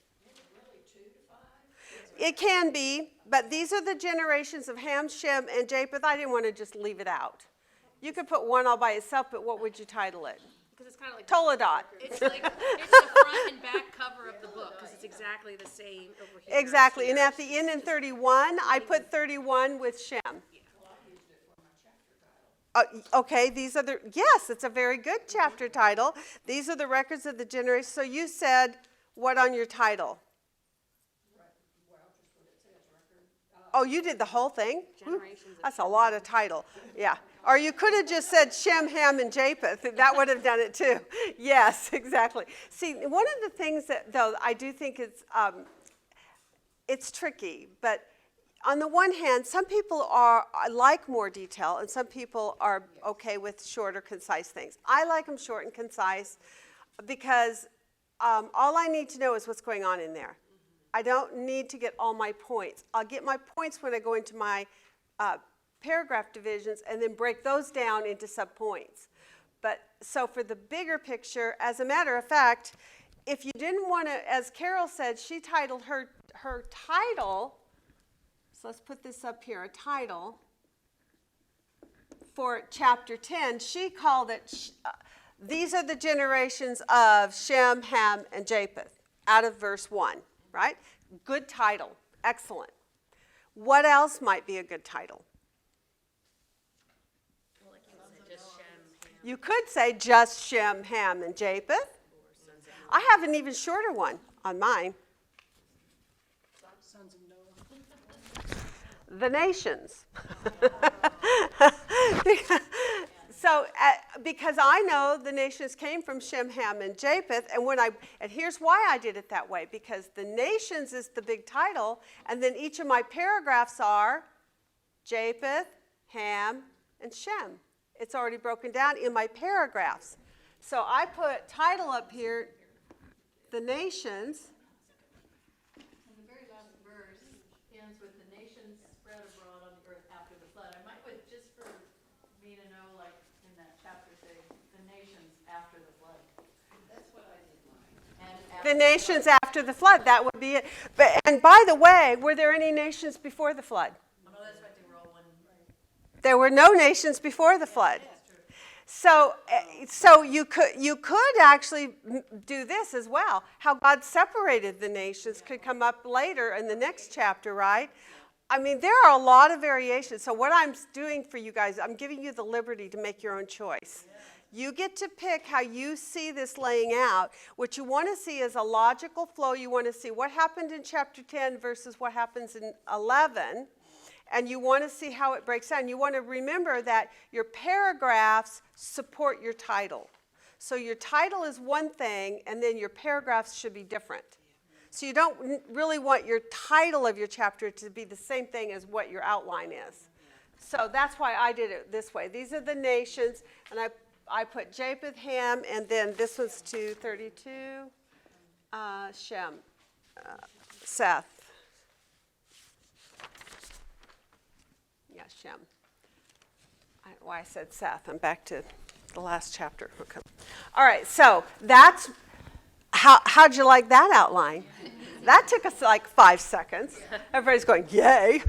It can be, but these are the generations of Ham, Shem, and Japheth. I didn't want to just leave it out. You could put one all by itself, but what would you title it? Because it's kind of like. Toledot. It's like, it's the front and back cover of the book, because it's exactly the same over here. Exactly, and at the end in 31, I put 31 with Shem. Okay, these are the, yes, it's a very good chapter title. These are the records of the generation. So you said what on your title? Oh, you did the whole thing? Generations of That's a lot of title. Yeah. Or you could have just said Shem, Ham, and Japheth. That would have done it too. Yes, exactly. See, one of the things that, though, I do think it's tricky, but on the one hand, some people like more detail, and some people are okay with shorter, concise things. I like them short and concise because all I need to know is what's going on in there. I don't need to get all my points. I'll get my points when I go into my paragraph divisions and then break those down into subpoints. But so for the bigger picture, as a matter of fact, if you didn't want to, as Carol said, she titled her title, so let's put this up here, a title for chapter 10, she called it, these are the generations of Shem, Ham, and Japheth, out of verse 1. Right? Good title. Excellent. What else might be a good title? Well, like you said, just Shem, Ham. You could say just Shem, Ham, and Japheth. I have an even shorter one on mine. Sons of Noah. The nations. So, because I know the nations came from Shem, Ham, and Japheth, and here's why I did it that way, because the nations is the big title, and then each of my paragraphs are Japheth, Ham, and Shem. It's already broken down in my paragraphs. So I put title up here, the nations. And the very last verse ends with the nations spread abroad on the earth after the flood. I might put, just for me to know, like in that chapter, say, the nations after the flood. That's what I did mine. The nations after the flood, that would be it. And by the way, were there any nations before the flood? Oh, no, that's right, they were all one. There were no nations before the flood. So you could actually do this as well. How God separated the nations could come up later in the next chapter, right? I mean, there are a lot of variations. So what I'm doing for you guys, I'm giving you the liberty to make your own choice. You get to pick how you see this laying out. What you want to see is a logical flow. You want to see what happened in chapter 10 versus what happens in 11. And you want to see how it breaks down. You want to remember that your paragraphs support your title. So your title is one thing, and then your paragraphs should be different. So you don't really want your title of your chapter to be the same thing as what your outline is. So that's why I did it this way. These are the nations, and I put Japheth, Ham, and then this was to 32, Shem, Seth. Yeah, Shem. I don't know why I said Seth. I'm back to the last chapter. Okay. All right, so that's, how'd you like that outline? That took us like 5 seconds. Everybody's going, yay.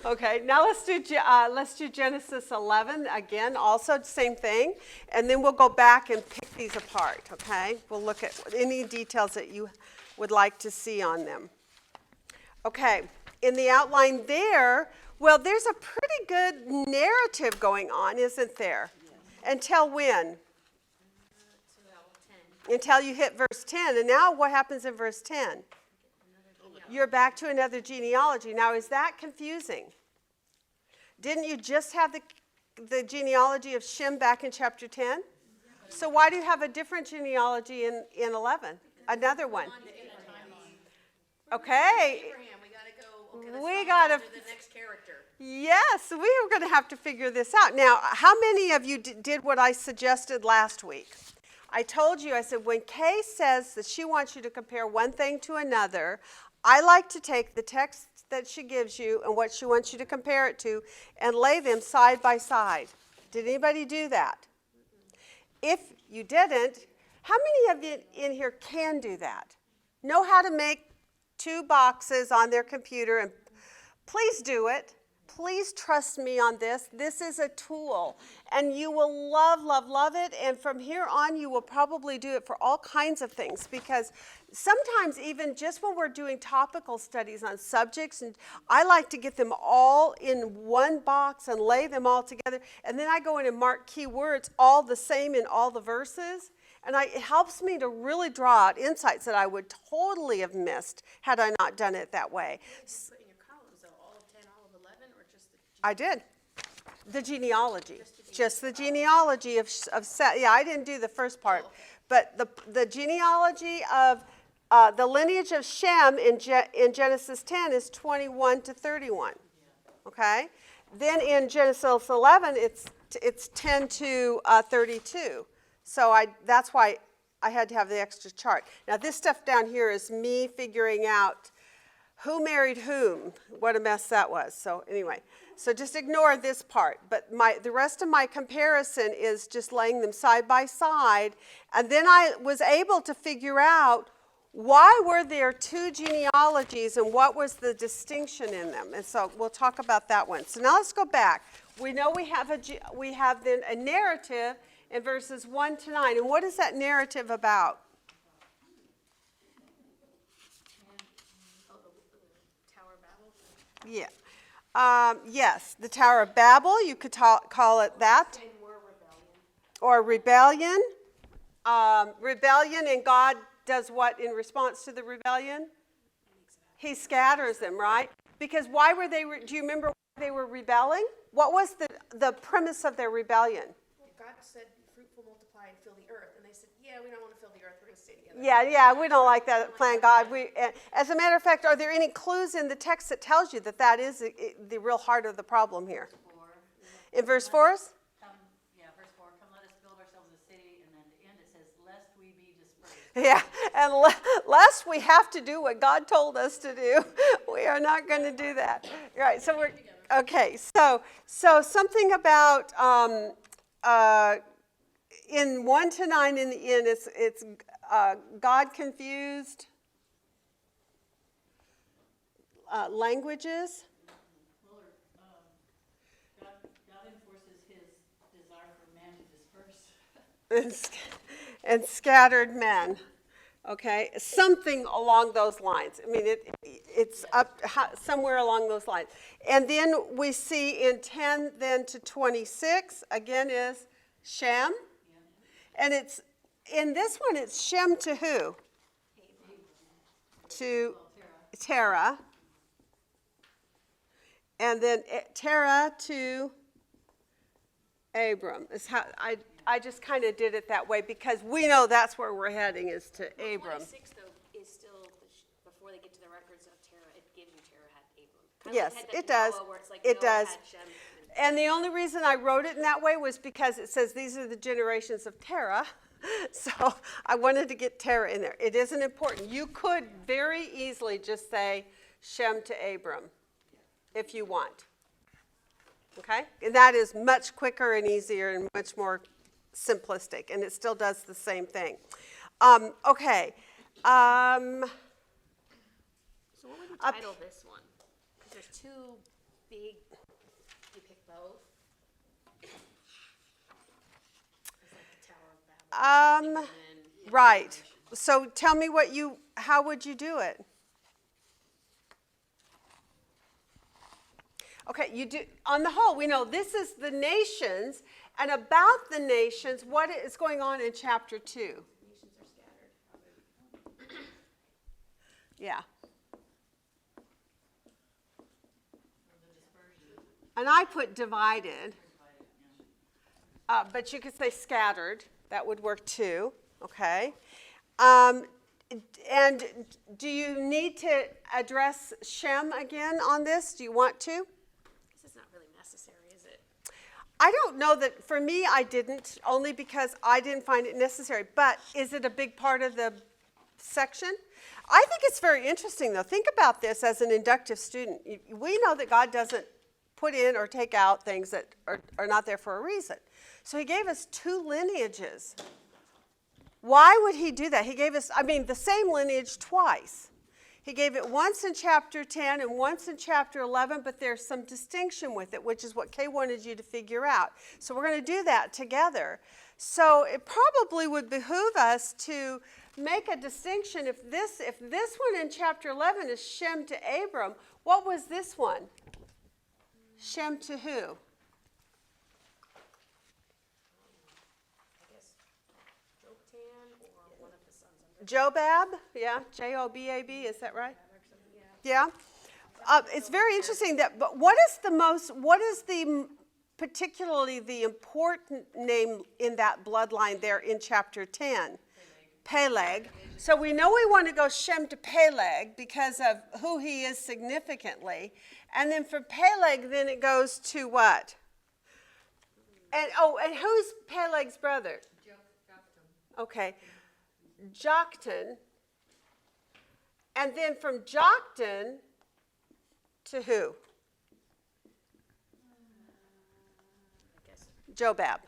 Okay, now let's do Genesis 11 again, also same thing. And then we'll go back and pick these apart, okay? We'll look at any details that you would like to see on them. Okay, in the outline there, well, there's a pretty good narrative going on, isn't there? Until when? Until you hit verse 10. And now what happens in verse 10? You're back to another genealogy. Now, is that confusing? Didn't you just have the genealogy of Shem back in chapter 10? So why do you have a different genealogy in 11? Another one. Okay. We got to the next character. Yes, we are going to have to figure this out. Now, how many of you did what I suggested last week? I told you, I said, when Kay says that she wants you to compare one thing to another, I like to take the text that she gives you and what she wants you to compare it to and lay them side by side. Did anybody do that? If you didn't, how many of you in here can do that? Know how to make 2 boxes on their computer, and please do it. Please trust me on this. This is a tool, and you will love, love, love it. And from here on, you will probably do it for all kinds of things, because sometimes even just when we're doing topical studies on subjects, and I like to get them all in one box and lay them all together, and then I go in and mark key words all the same in all the verses. And it helps me to really draw out insights that I would totally have missed had I not done it that way. Put in your columns, though, all of 10, all of 11, or just the... I did. The genealogy. Just the genealogy of Seth. Yeah, I didn't do the first part. But the genealogy of the lineage of Shem in Genesis 10 is 21 to 31. Okay? Then in Genesis 11, it's 10 to 32. So that's why I had to have the extra chart. Now this stuff down here is me figuring out who married whom. What a mess that was. So anyway, so just ignore this part. But the rest of my comparison is just laying them side by side. And then I was able to figure out why were there 2 genealogies and what was the distinction in them. And so we'll talk about that one. So now let's go back. We know we have then a narrative in verses 1 to 9. And what is that narrative about? Tower of Babel? Yeah. Yes, the Tower of Babel, you could call it that. Or rebellion. Rebellion, and God does what in response to the rebellion? He scatters them, right? Because why were they, do you remember why they were rebelling? What was the premise of their rebellion? Well, God said, fruitful, multiply, and fill the earth. And they said, yeah, we don't want to fill the earth, we're going to stay together. Yeah, we don't like that plan, God. As a matter of fact, are there any clues in the text that tells you that is the real heart of the problem here? In verse 4? Verse 4, come let us build ourselves a city, and then at the end it says, lest we be dispersed. Yeah, and lest we have to do what God told us to do, we are not going to do that. Right, so we're, okay, so something about, in 1 to 9 in the end, it's God confused languages. God enforces his desire for man to disperse. And scattered men. Okay, something along those lines. I mean, it's up somewhere along those lines. And then we see in 10 then to 26, again is Shem. And it's, in this one, it's Shem to who? To Terah. And then Terah to Abram. I just kind of did it that way because we know that's where we're heading is to Abram. 26 though is still, before they get to the records of Terah, it gives you Terah had Abram. Kinda Yes, like had it does. Noah, where it's like It Noah does. had Shem And the only reason I wrote it in that way was because it says these are the generations of Terah. So I wanted to get Terah in there. It isn't important. You could very easily just say Shem to Abram if you want. Okay? And that is much quicker and easier and much more simplistic. And it still does the same thing. Okay. So what would you title this one? Because there's two big, you pick both. It's like the Tower of Babel. and then- Right. So tell me how would you do it? Okay, you do, on the whole, we know this is the nations, and about the nations, what is going on in chapter 2? Nations are scattered. Yeah. And I put divided, but you could say scattered. That would work too, okay? And do you need to address Shem again on this? Do you want to? This is not really necessary, is it? I don't know that, for me, I didn't, only because I didn't find it necessary. But is it a big part of the section? I think it's very interesting, though. Think about this as an inductive student. We know that God doesn't put in or take out things that are not there for a reason. So he gave us 2 lineages. Why would he do that? He gave us, the same lineage twice. He gave it once in chapter 10 and once in chapter 11, but there's some distinction with it, which is what Kay wanted you to figure out. So we're going to do that together. So it probably would behoove us to make a distinction. If this one in chapter 11 is Shem to Abram, what was this one? Shem to who? Jobab, yeah, Jobab, is that right? Yeah. It's very interesting that, but what is particularly the important name in that bloodline there in chapter 10? Peleg. So we know we want to go Shem to Peleg because of who he is significantly. And then from Peleg, then it goes to what? And who's Peleg's brother? Okay. 𝐓𝐞𝐬𝐬𝐬. And then from 𝐓𝐞𝐬𝐬 to who? Jobab.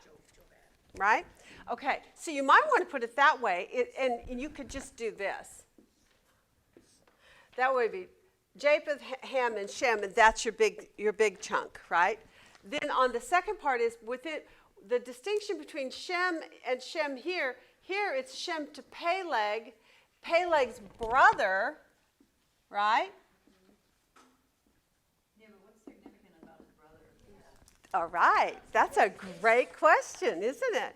Right? Okay, so you might want to put it that way, and you could just do this. That would be Japheth, Ham, and Shem, and that's your big chunk, right? Then on the second part is within the distinction between Shem and Shem here it's Shem to Peleg, Peleg's brother, right? Yeah, but what's significant about his brother? All right, that's a great question, isn't it?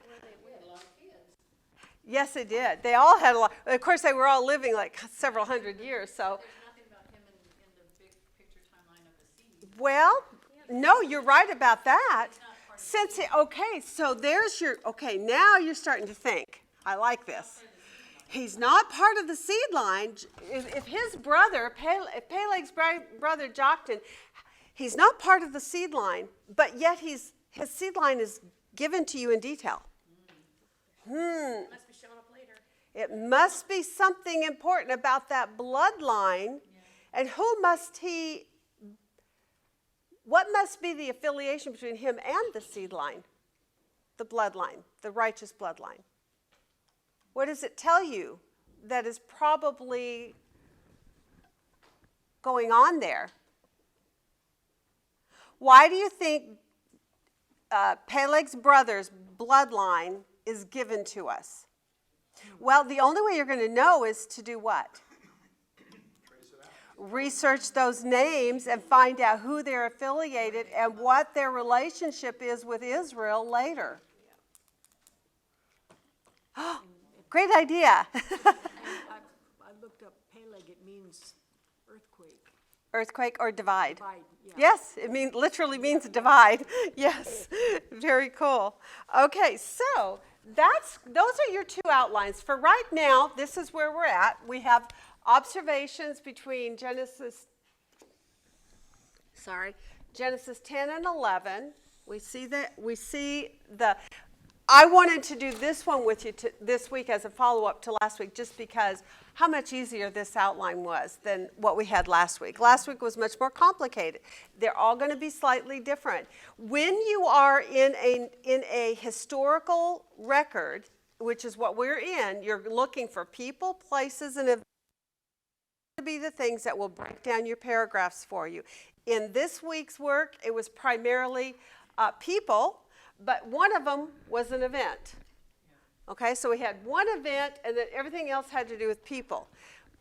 Yes, they did. They all had a lot. Of course, they were all living like several hundred years, so. There's nothing about him in the big picture timeline of the seed. Well, no, you're right about that. So there's now you're starting to think. I like this. He's not part of the seed line. If his brother, Peleg's brother 𝐓𝐞𝐬𝐬𝐬, he's not part of the seed line, but yet his seed line is given to you in detail. Must be showing up later. It must be something important about that bloodline. And what must be the affiliation between him and the seed line? The bloodline, the righteous bloodline. What does it tell you that is probably going on there? Why do you think Peleg's brother's bloodline is given to us? Well, the only way you're going to know is to do what? Research those names and find out who they're affiliated and what their relationship is with Israel later. Great idea. I looked up Peleg, it means earthquake. Earthquake or divide? Divide, yeah. Yes, it literally means divide. Yes, very cool. Okay, so those are your two outlines. For right now, this is where we're at. We have observations between Genesis 10 and 11. We see the I wanted to do this one with you this week as a follow-up to last week, just because how much easier this outline was than what we had last week. Last week was much more complicated. They're all going to be slightly different. When you are in a historical record, which is what we're in, you're looking for people, places, and events to be the things that will break down your paragraphs for you. In this week's work, it was primarily people, but one of them was an event. Okay, so we had one event, and then everything else had to do with people.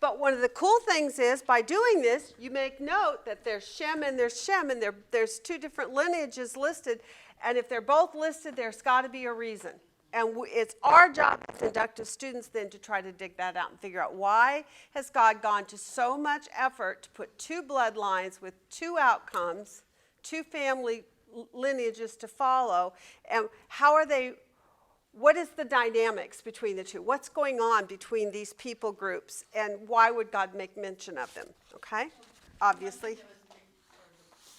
But one of the cool things is, by doing this, you make note that there's Shem and there's Shem, and there's two different lineages listed, and if they're both listed, there's got to be a reason. And it's our job as inductive students then to try to dig that out and figure out why has God gone to so much effort to put two bloodlines with two outcomes, two family lineages to follow, and what is the dynamics between the two? What's going on between these people groups, and why would God make mention of them? Okay, obviously. The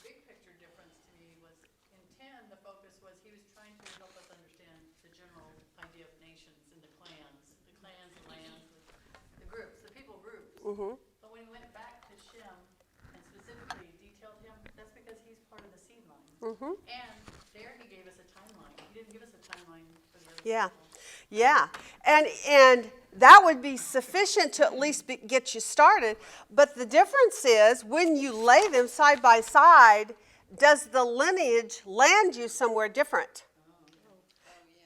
big picture difference to me was in 10, the focus was he was trying to help us understand the general idea of nations and the clans and lands, the groups, the people groups. Mm-hmm. But when he went back to Shem and specifically detailed him, that's because he's part of the seed line. Mm-hmm. And there he gave us a timeline. He didn't give us a timeline for the other Yeah. people. Yeah, and that would be sufficient to at least get you started. But the difference is, when you lay them side by side, does the lineage land you somewhere different?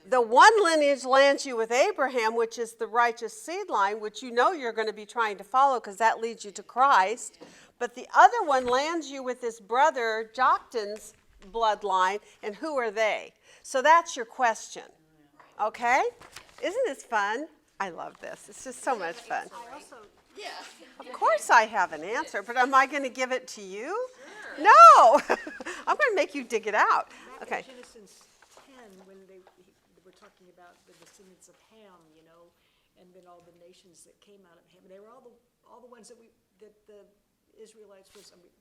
The one lineage lands you with Abraham, which is the righteous seed line, which you know you're going to be trying to follow because that leads you to Christ. But the other one lands you with this brother, Joktan's bloodline, and who are they? So that's your question. Okay? Isn't this fun? I love this. It's just so much fun. I also, Of course I have an answer, but am I going to give it to you? No! I'm going to make you dig it out. back Okay. in Genesis 10, when they were talking about the descendants of Ham, and then all the nations that came out of Ham, they were all the ones that the Israelites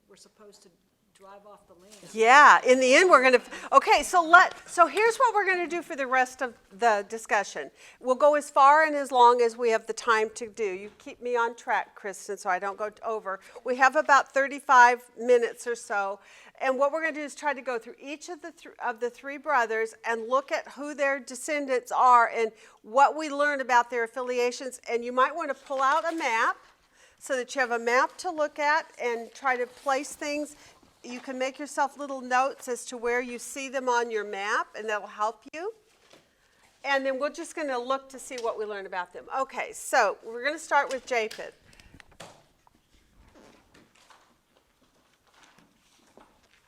were supposed to drive off the land. Yeah, in the end we're going to, okay, so here's what we're going to do for the rest of the discussion. We'll go as far and as long as we have the time to do. You keep me on track, Kristen, so I don't go over. We have about 35 minutes or so, and what we're going to do is try to go through each of the three brothers and look at who their descendants are and what we learn about their affiliations, and you might want to pull out a map so that you have a map to look at and try to place things. You can make yourself little notes as to where you see them on your map, and that'll help you. And then we're just going to look to see what we learn about them. Okay, so we're going to start with Japheth.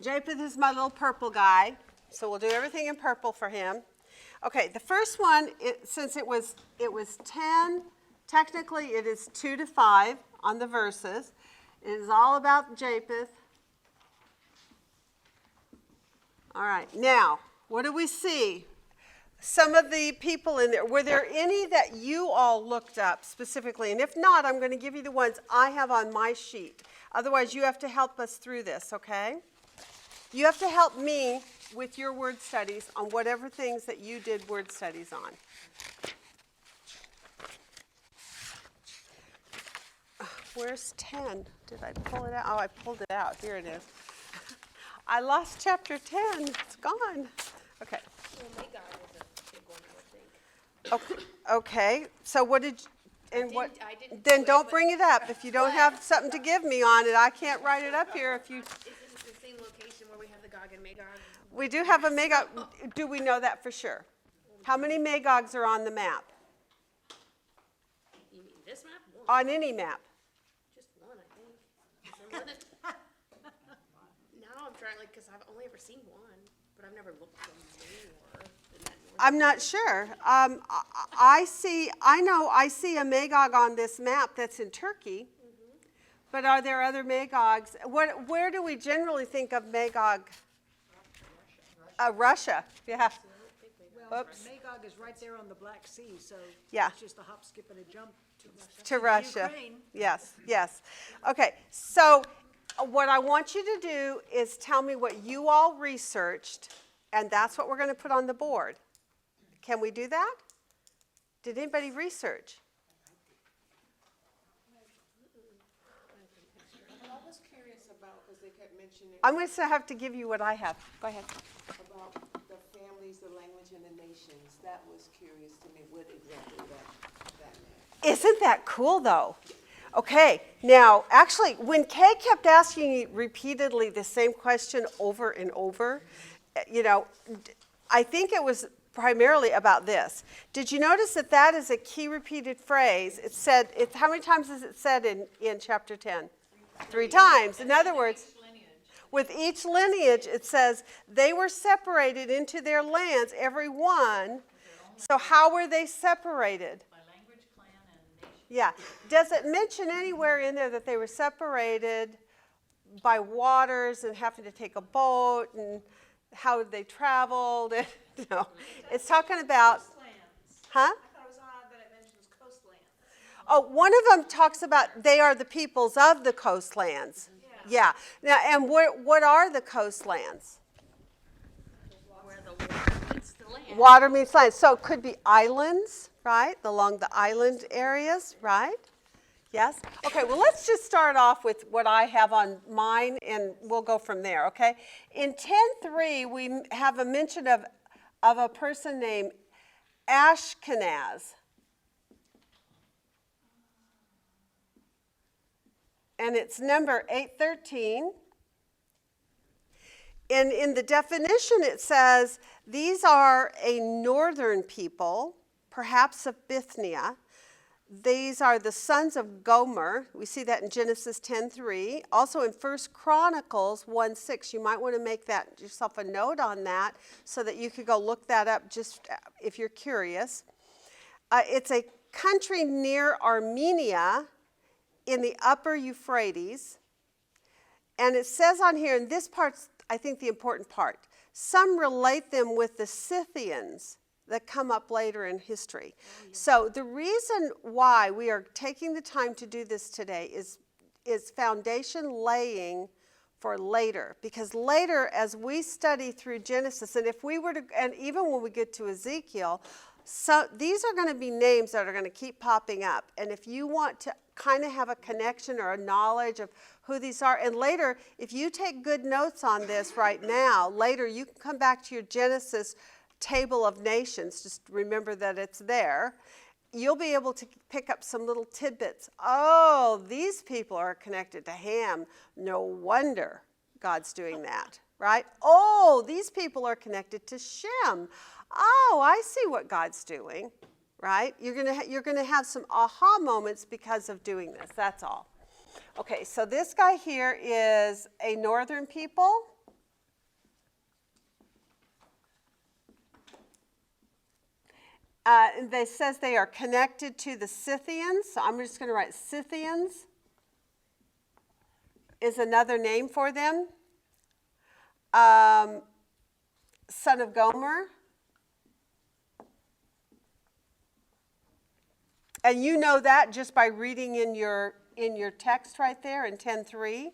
Japheth is my little purple guy, so we'll do everything in purple for him. Okay, the first one, since it was 10, technically it is 2 to 5 on the verses. It is all about Japheth. All right, now, what do we see? Some of the people in there, were there any that you all looked up specifically? And if not, I'm going to give you the ones I have on my sheet. Otherwise, you have to help us through this, okay? You have to help me with your word studies on whatever things that you did word studies on. Where's 10? Did I pull it out? Oh, I pulled it out. Here it is. I lost chapter 10. It's gone. Okay. Well, Magog was a big one, I would think. Okay. So what did you, and what? I didn't Then do it, don't but- bring it up. If you don't have something to give me on it, I can't write it up here. If you, Is this the same location where we have the Gog and Magog? we do have a Magog. Do we know that for sure? How many Magogs are on the map? You mean this map? One. On any map? Just one, I think. Is there more than? Now I'm trying, because I've only ever seen one, but I've never looked for more than that. I'm not sure. I see a Magog on this map that's in Turkey, But are there other Magogs? Where do we generally think of Magog? Russia, yeah. Well, Oops. Magog is right there on the Black Sea, so Yeah. it's just a hop, skip, and a jump to Russia. To Russia. Ukraine. Yes, yes. Okay, so what I want you to do is tell me what you all researched, and that's what we're going to put on the board. Can we do that? Did anybody research? I was curious about, because they kept mentioning I'm going to have to give you what I have. Go ahead. about the families, the language, and the nations. That was curious to me, what exactly that meant. Isn't that cool, though? Okay, now, actually, when Kay kept asking me repeatedly the same question over and over, I think it was primarily about this. Did you notice that that is a key repeated phrase? It said, how many times is it said in chapter 10? 3 times. In other words, with each lineage, it says they were separated into their lands, every one. So how were they separated? By language, clan, and nation. Yeah. Does it mention anywhere in there that they were separated by waters and having to take a boat and how they traveled? No. It's talking about, Coastlands. huh? I thought it was odd that it mentions coastlands. Oh, one of them talks about they are the peoples of the coastlands. Yeah. Now, and what are the coastlands? Where the water meets the land. Water means land. So it could be islands, right? Along the island areas, right? Yes? Okay, well, let's just start off with what I have on mine, and we'll go from there, okay? In 10:3, we have a mention of a person named 𝐓𝐴𝐶. And it's number 813. And in the definition, it says, these are a northern people, perhaps of Bithynia. These are the sons of Gomer. We see that in Genesis 10:3. Also in 1 Chronicles 1:6. You might want to make that yourself a note on that so that you could go look that up just if you're curious. It's a country near Armenia in the upper Euphrates. And it says on here, and this part's, I think, the important part, some relate them with the Scythians that come up later in history. So the reason why we are taking the time to do this today is foundation laying for later. Because later, as we study through Genesis, and if we were to, and even when we get to Ezekiel, so these are going to be names that are going to keep popping up. And if you want to kind of have a connection or a knowledge of who these are, and later, if you take good notes on this right now, later you can come back to your Genesis table of nations. Just remember that it's there. You'll be able to pick up some little tidbits. Oh, these people are connected to Ham. No wonder God's doing that, right? Oh, these people are connected to Shem. Oh, I see what God's doing, right? You're gonna have some aha moments because of doing this. That's all. Okay, so this guy here is a northern people. They says they are connected to the Scythians. So I'm just going to write Scythians is another name for them. Son of Gomer. And you know that just by reading in your text right there in 10:3.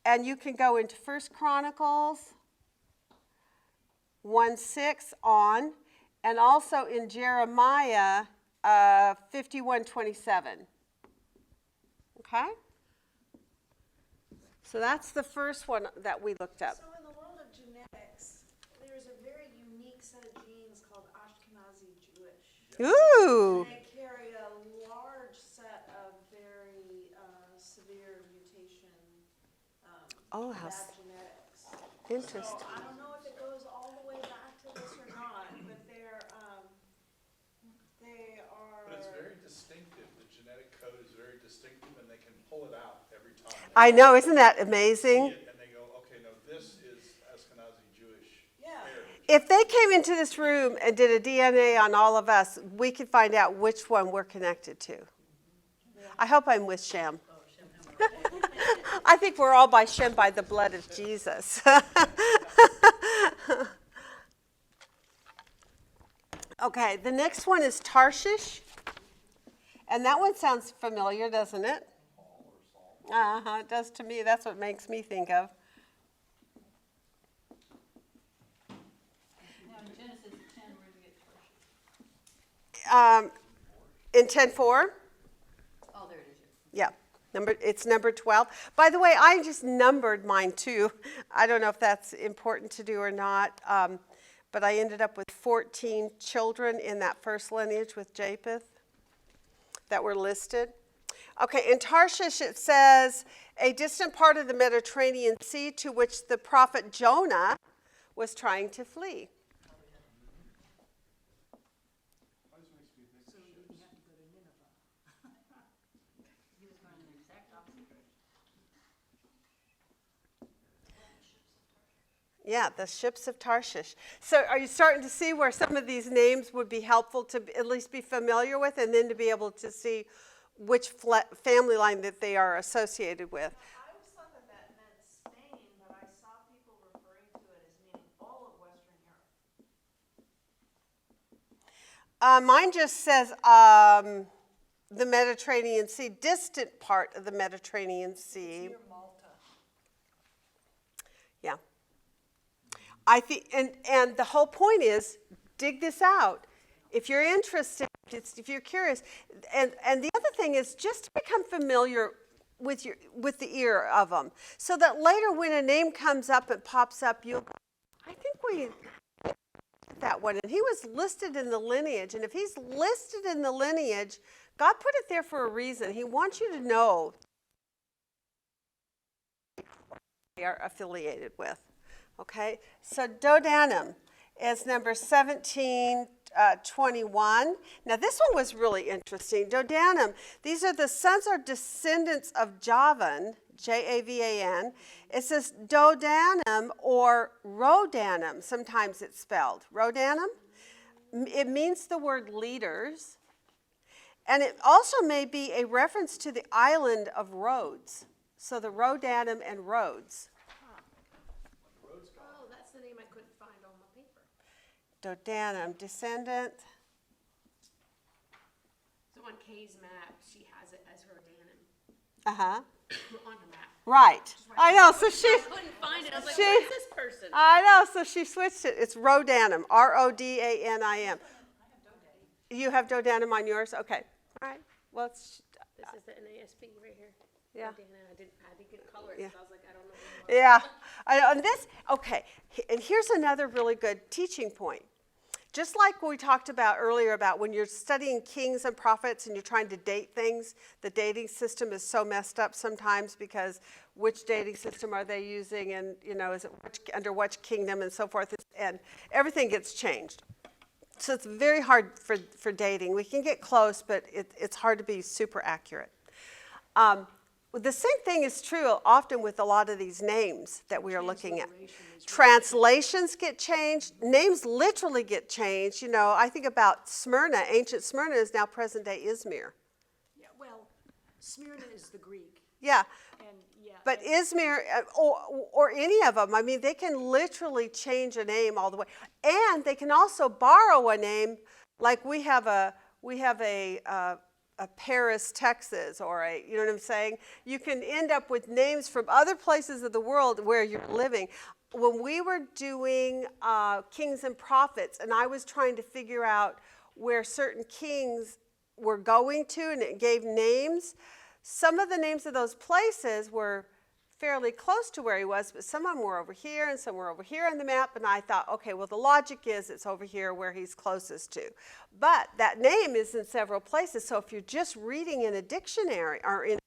And you can go into 1 Chronicles 1:6 on. And also in Jeremiah 51:27. Okay? So that's the first one that we looked up. So in the world of genetics, there's a very unique set of genes called Ashkenazi Jewish. Ooh. They carry a large set of very severe mutation Oh, how bad genetics. interesting. So I don't know if it goes all the way back to this or not, but they are. But it's very distinctive. The genetic code is very distinctive, and they can pull it out every time. I know, isn't that See amazing? it, and they go, okay, no, this is Ashkenazi Jewish heritage. If they came into this room and did a DNA on all of us, we could find out which one we're connected to. I hope I'm with Shem. Oh, Shem, no more. I think we're all by Shem by the blood of Jesus. Okay, the next one is Tarshish. And that one sounds familiar, doesn't it? Uh-huh, it does to me. That's what makes me think of. Now, in Genesis 10, where do we get Tarshish? In 10:4. Oh, there it is. Yeah, it's number 12. By the way, I just numbered mine too. I don't know if that's important to do or not, but I ended up with 14 children in that first lineage with Japheth that were listed. Okay, in Tarshish it says, a distant part of the Mediterranean Sea to which the prophet Jonah was trying to flee. He was going in the exact opposite direction. Yeah, the ships of Tarshish. So are you starting to see where some of these names would be helpful to at least be familiar with, and then to be able to see which family line that they are associated with? I always thought that that meant Spain, but I saw people referring to it as meaning all of Western Europe. Mine just says the Mediterranean Sea, distant part of the Mediterranean Sea. Near Malta. Yeah. I think, and the whole point is, dig this out. If you're interested, if you're curious, and the other thing is just to become familiar with the ear of them, so that later when a name comes up and pops up, you'll go, I think we did that one, and he was listed in the lineage, and if he's listed in the lineage, God put it there for a reason. He wants you to know they are affiliated with. Okay, so Dodanim is number 1721. Now this one was really interesting. Dodanim, these are the sons or descendants of Javan, Javan. It says Dodanim or Rodanim, sometimes it's spelled. Rodanim, it means the word leaders. And it also may be a reference to the island of Rhodes. So the Rodanim and Rhodes. Oh, that's the name I couldn't find on my paper. Dodanim, descendant. So on Kay's map, she has it as Rodanim Uh-huh. on the map. Right. I know, so she, I couldn't find it. I was like, she- where's this person? I know, so she switched it. It's Rodanim, Rodanim. You have Dodanim on yours? Okay. All right. Well, it's, This is the NASB right here. Yeah. Rodanim. I didn't color it, Yeah. so I was like, I don't know. What it was. yeah. On this, okay. And here's another really good teaching point. Just like we talked about earlier about when you're studying kings and prophets and you're trying to date things, the dating system is so messed up sometimes because which dating system are they using, and is it under which kingdom and so forth, and everything gets changed. So it's very hard for dating. We can get close, but it's hard to be super accurate. The same thing is true often with a lot of these names that we are looking at. Translations get changed. Names literally get changed. I think about Smyrna. Ancient Smyrna is now present-day Izmir. Yeah, well, Smyrna is the Greek, Yeah, and yeah. but Izmir or any of them, I mean, they can literally change a name all the way. And they can also borrow a name, like we have a Paris, Texas, or you know what I'm saying? You can end up with names from other places of the world where you're living. When we were doing Kings and Prophets, and I was trying to figure out where certain kings were going to, and it gave names, some of the names of those places were fairly close to where he was, but some of them were over here and some were over here on the map, and I thought, okay, well, the logic is it's over here where he's closest to. But that name is in several places, so if you're just reading in a dictionary or in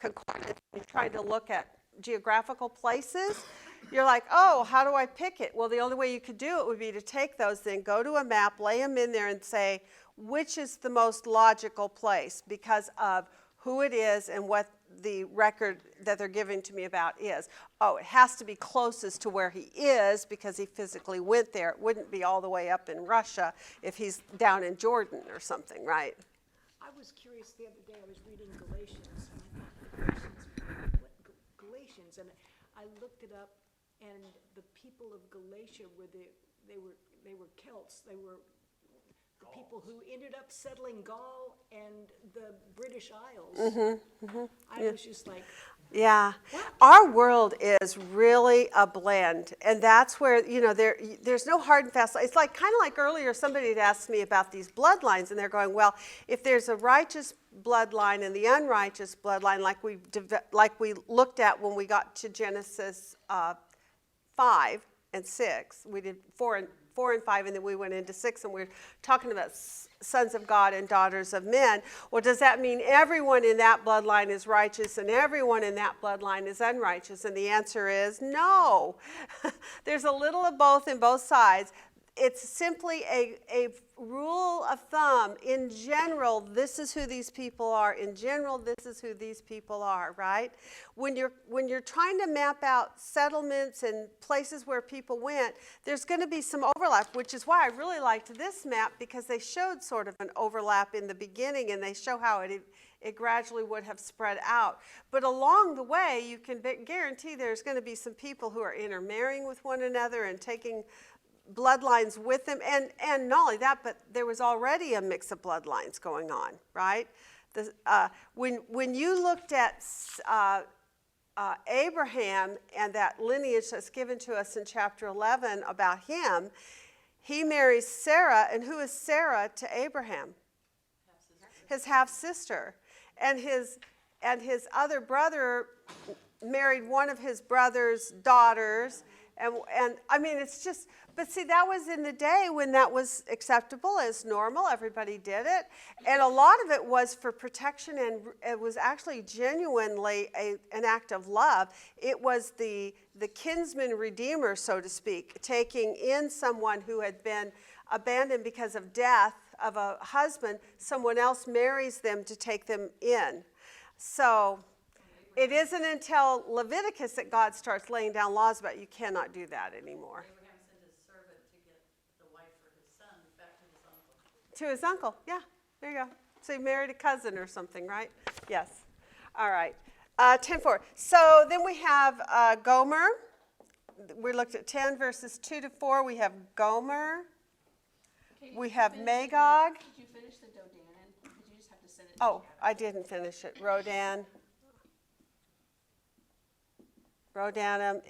concordance, you're trying to look at geographical places, you're like, oh, how do I pick it? Well, the only way you could do it would be to take those, then go to a map, lay them in there, and say, which is the most logical place because of who it is and what the record that they're giving to me about is. Oh, it has to be closest to where he is because he physically went there. It wouldn't be all the way up in Russia if he's down in Jordan or something, right? I was curious the other day, I was reading Galatians, and I thought the Galatians I looked it up, and the people of Galatia they were Celts. They were the people who ended up settling Gaul and the British Isles. I was just like, Yeah, our world is really a blend, and that's where, there's no hard and fast. It's like kind of like earlier somebody had asked me about these bloodlines, and they're going, well, if there's a righteous bloodline and the unrighteous bloodline, like we looked at when we got to Genesis 5 and 6, we did 4 and 5, and then we went into 6, and we're talking about sons of God and daughters of men. Well, does that mean everyone in that bloodline is righteous and everyone in that bloodline is unrighteous? And the answer is no. There's a little of both in both sides. It's simply a rule of thumb. In general, this is who these people are. In general, this is who these people are, right? When you're trying to map out settlements and places where people went, there's going to be some overlap, which is why I really liked this map, because they showed sort of an overlap in the beginning, and they show how it gradually would have spread out. But along the way, you can guarantee there's going to be some people who are intermarrying with one another and taking bloodlines with them, and not only that, but there was already a mix of bloodlines going on, right? When you looked at Abraham and that lineage that's given to us in chapter 11 about him, he marries Sarah, and who is Sarah to Abraham? His half-sister. And his other brother married one of his brother's daughters, and I mean, it's just, but see, that was in the day when that was acceptable as normal. Everybody did it. And a lot of it was for protection, and it was actually genuinely an act of love. It was the kinsman redeemer, so to speak, taking in someone who had been abandoned because of death of a husband. Someone else marries them to take them in. So it isn't until Leviticus that God starts laying down laws about you cannot do that anymore. Abraham sent his servant to get the wife for his son back to his uncle. To his uncle, yeah, there you go. So he married a cousin or something, right? Yes. All right. 10:4. So then we have Gomer. We looked at 10 verses 2 to 4. We have Gomer. We have Magog. Did you finish the Dodanon? Did you just have to send it? Oh, I didn't finish it. Rodan,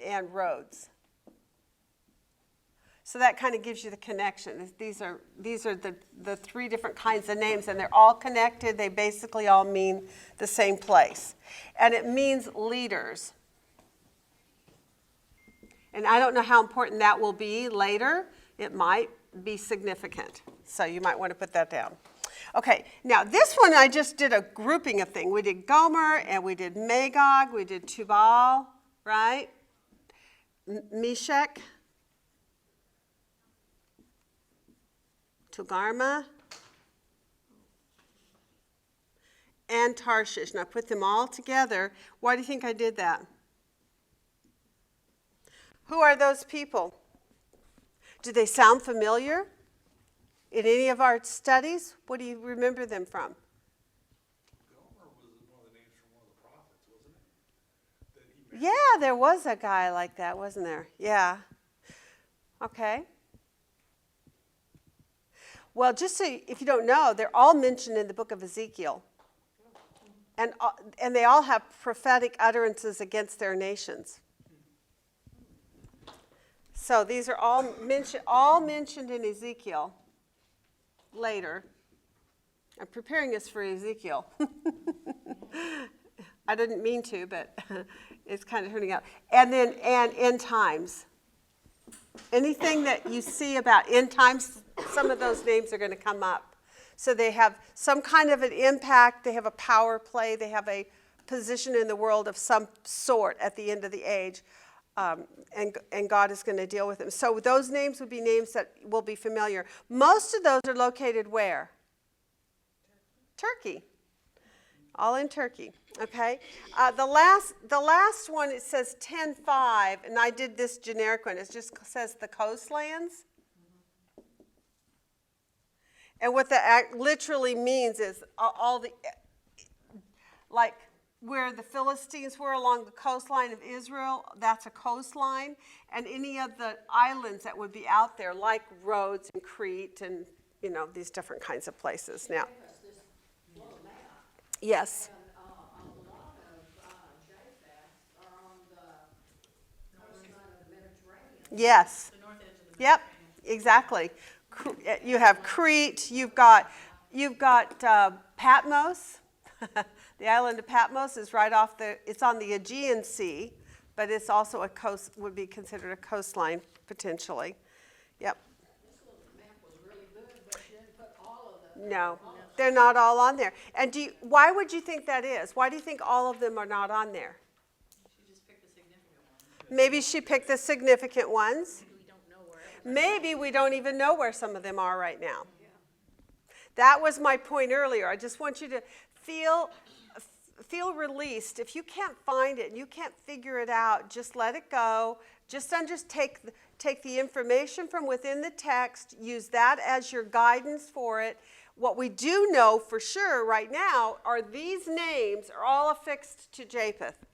and Rhodes. So that kind of gives you the connection. These are the three different kinds of names, and they're all connected. They basically all mean the same place. And it means leaders. And I don't know how important that will be later. It might be significant. So you might want to put that down. Okay, now this one I just did a grouping of things. We did Gomer, and we did Magog, we did Tubal, right? Meshach, Togarmah, and Tarshish. Now put them all together. Why do you think I did that? Who are those people? Do they sound familiar in any of our studies? What do you remember them from? Gomer was one of the names from one of the prophets, wasn't it? That he married. Yeah, there was a guy like that, wasn't there? Yeah. Okay. Well, just so if you don't know, they're all mentioned in the book of Ezekiel. And they all have prophetic utterances against their nations. So these are all mentioned in Ezekiel later. I'm preparing us for Ezekiel. I didn't mean to, but it's kind of turning out. And end times. Anything that you see about end times, some of those names are going to come up. So they have some kind of an impact. They have a power play. They have a position in the world of some sort at the end of the age. And God is going to deal with them. So those names would be names that will be familiar. Most of those are located where? Turkey. All in Turkey. Okay. The last one, it says 10:5, and I did this generic one. It just says the coastlands. And what that literally means is all the, like, where the Philistines were along the coastline of Israel, that's a coastline. And any of the islands that would be out there, like Rhodes and Crete and, you know, these different kinds of places. Now, yes. Yes. Yep, exactly. You have Crete, you've got Patmos. The island of Patmos is right off it's on the Aegean Sea, but it's also a coast, would be considered a coastline potentially. Yep. This little map was really good, but she didn't put all of them. No, they're not all on there. And why would you think that is? Why do you think all of them are not on there? She just picked the significant ones. Maybe she picked the significant ones. Maybe we don't even know where some of them are right now. That was my point earlier. I just want you to feel released. If you can't find it and you can't figure it out, just let it go. Just take the information from within the text, use that as your guidance for it. What we do know for sure right now are these names are all affixed to Japheth.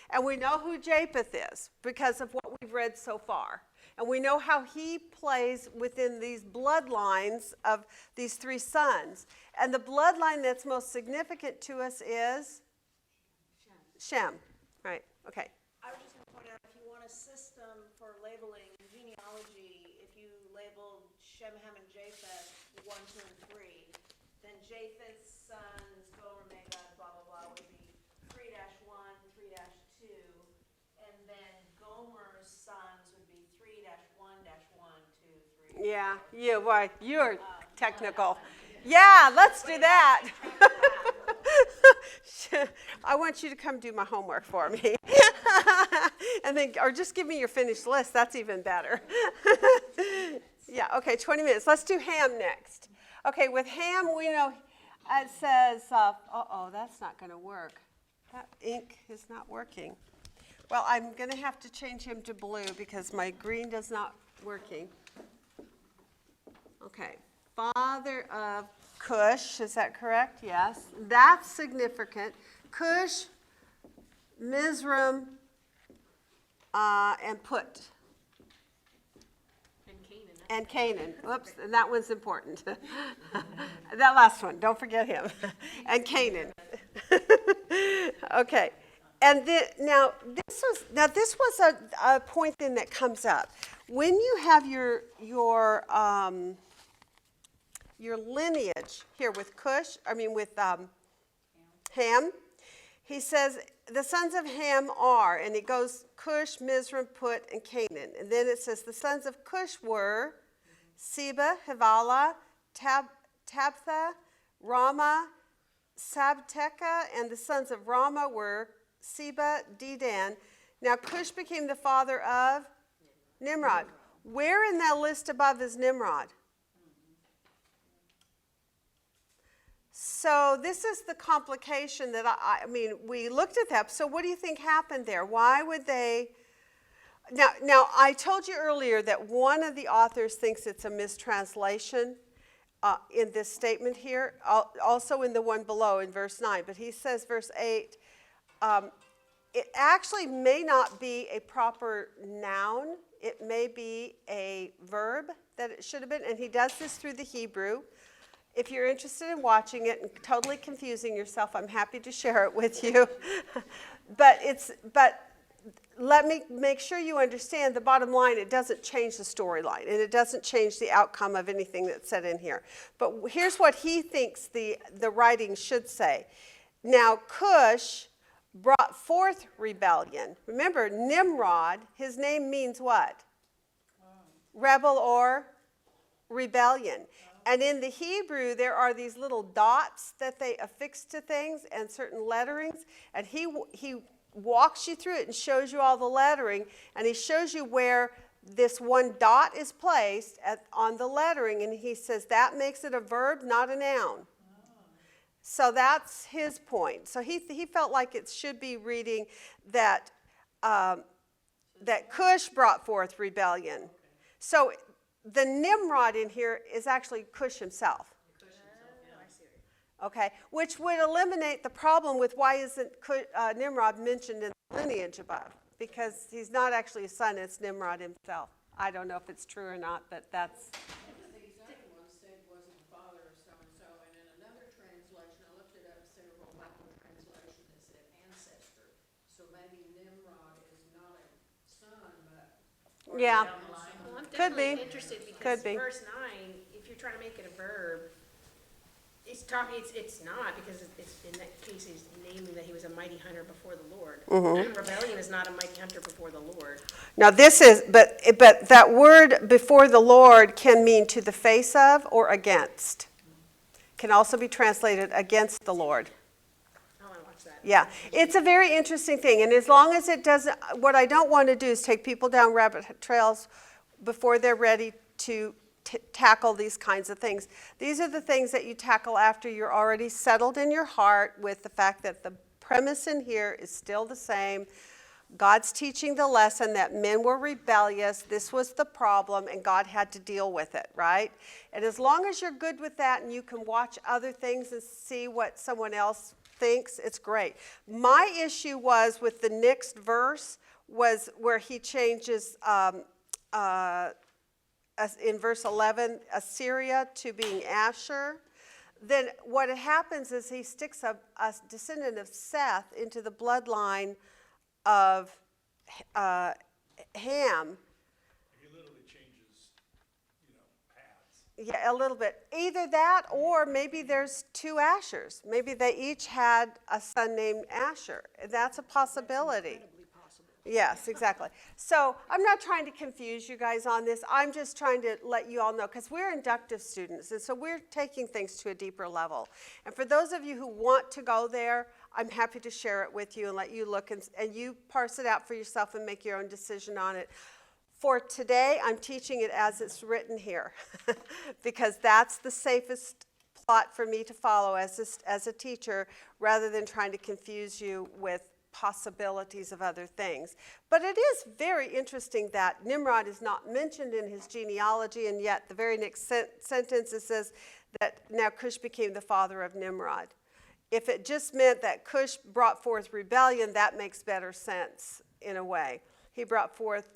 And we know who Japheth is because of what we've read so far. And we know how he plays within these bloodlines of these three sons. And the bloodline that's most significant to us is Shem. Right, okay. I was just going to point out, if you want a system for labeling genealogy, if you labeled Shem, Ham, and Japheth 1, 2, and 3, then Japheth's sons, Gomer, Magog, blah, blah, blah, would be 3-1, 3-2, and then Gomer's sons would be 3-1, 1, 2, 3. Yeah, you're technical. Yeah, let's do that. I want you to come do my homework for me. And then, or just give me your finished list. That's even better. Yeah, okay, 20 minutes. Let's do Ham next. Okay, with Ham, we know it says, that's not going to work. That ink is not working. Well, I'm going to have to change him to blue because my green does not working. Okay, father of Cush, is that correct? Yes. That's significant. Cush, Mizraim, and Put. And Canaan. Whoops, and that one's important. That last one, don't forget him. And Canaan. Okay. And this was a point then that comes up. When you have your lineage here with Ham, he says the sons of Ham are, and it goes Cush, Mizraim, Put, and Canaan. And then it says the sons of Cush were Seba, Havilah, Tabtha, Ramah, Sabteca, and the sons of Ramah were Seba, Dedan. Now Cush became the father of Nimrod. Where in that list above is Nimrod? So this is the complication that we looked at that. So what do you think happened there? Why would they? Now I told you earlier that one of the authors thinks it's a mistranslation in this statement here, also in the one below in verse 9. But he says, verse 8, it actually may not be a proper noun. It may be a verb that it should have been. And he does this through the Hebrew. If you're interested in watching it and totally confusing yourself, I'm happy to share it with you. But let me make sure you understand the bottom line. It doesn't change the storyline, and it doesn't change the outcome of anything that's said in here. But here's what he thinks the writing should say. Now, Cush brought forth rebellion. Remember, Nimrod, his name means what? Rebel or rebellion. And in the Hebrew, there are these little dots that they affix to things and certain letterings. And he walks you through it and shows you all the lettering. And he shows you where this one dot is placed on the lettering. And he says that makes it a verb, not a noun. So that's his point. So he felt like it should be reading that Cush brought forth rebellion. So the Nimrod in here is actually Cush himself. Okay, which would eliminate the problem with why isn't Nimrod mentioned in the lineage above? Because he's not actually a son, it's Nimrod himself. I don't know if it's true or not, but that's... The exact one said wasn't the father of so-and-so, and in another translation, I looked it up, several Bible translations, it said ancestor. So maybe Nimrod is not a son, but farther Yeah. down the line. Well, I'm Could be. definitely interested because Could be. verse 9, if you're trying to make it a verb, it's not, because it's, in that case, he's naming that he was a mighty hunter before the Lord. Mm-hmm. Rebellion is not a mighty hunter before the Lord. Now this is, but that word before the Lord can mean to the face of or against. Can also be translated against the Lord. I want to watch that. Yeah, it's a very interesting thing, and as long as it doesn't, what I don't want to do is take people down rabbit trails before they're ready to tackle these kinds of things. These are the things that you tackle after you're already settled in your heart with the fact that the premise in here is still the same. God's teaching the lesson that men were rebellious, this was the problem, and God had to deal with it, right? And as long as you're good with that and you can watch other things and see what someone else thinks, it's great. My issue was with the next verse was where he changes in verse 11, Assyria to being Asher. Then what happens is he sticks a descendant of Seth into the bloodline of Ham. He literally changes, paths. Yeah, a little bit. Either that or maybe there's two Ashers. Maybe they each had a son named Asher. That's a possibility. Incredibly possible. Yes, exactly. So I'm not trying to confuse you guys on this. I'm just trying to let you all know, because we're inductive students, and so we're taking things to a deeper level. And for those of you who want to go there, I'm happy to share it with you and let you look and you parse it out for yourself and make your own decision on it. For today, I'm teaching it as it's written here, because that's the safest plot for me to follow as a teacher, rather than trying to confuse you with possibilities of other things. But it is very interesting that Nimrod is not mentioned in his genealogy, and yet the very next sentence it says that now Cush became the father of Nimrod. If it just meant that Cush brought forth rebellion, that makes better sense in a way. He brought forth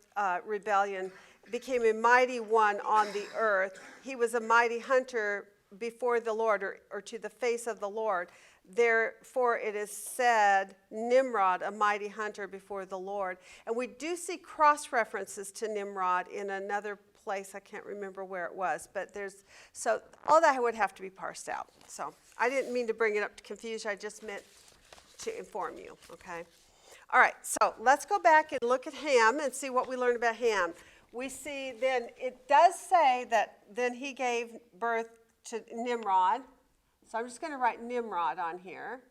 rebellion, became a mighty one on the earth. He was a mighty hunter before the Lord, or to the face of the Lord. Therefore it is said, Nimrod, a mighty hunter before the Lord. And we do see cross-references to Nimrod in another place. I can't remember where it was, but so all that would have to be parsed out. So I didn't mean to bring it up to confuse you. I just meant to inform you, okay? All right, so let's go back and look at Ham and see what we learned about Ham. We see then, it does say that then he gave birth to Nimrod. So I'm just going to write Nimrod on here,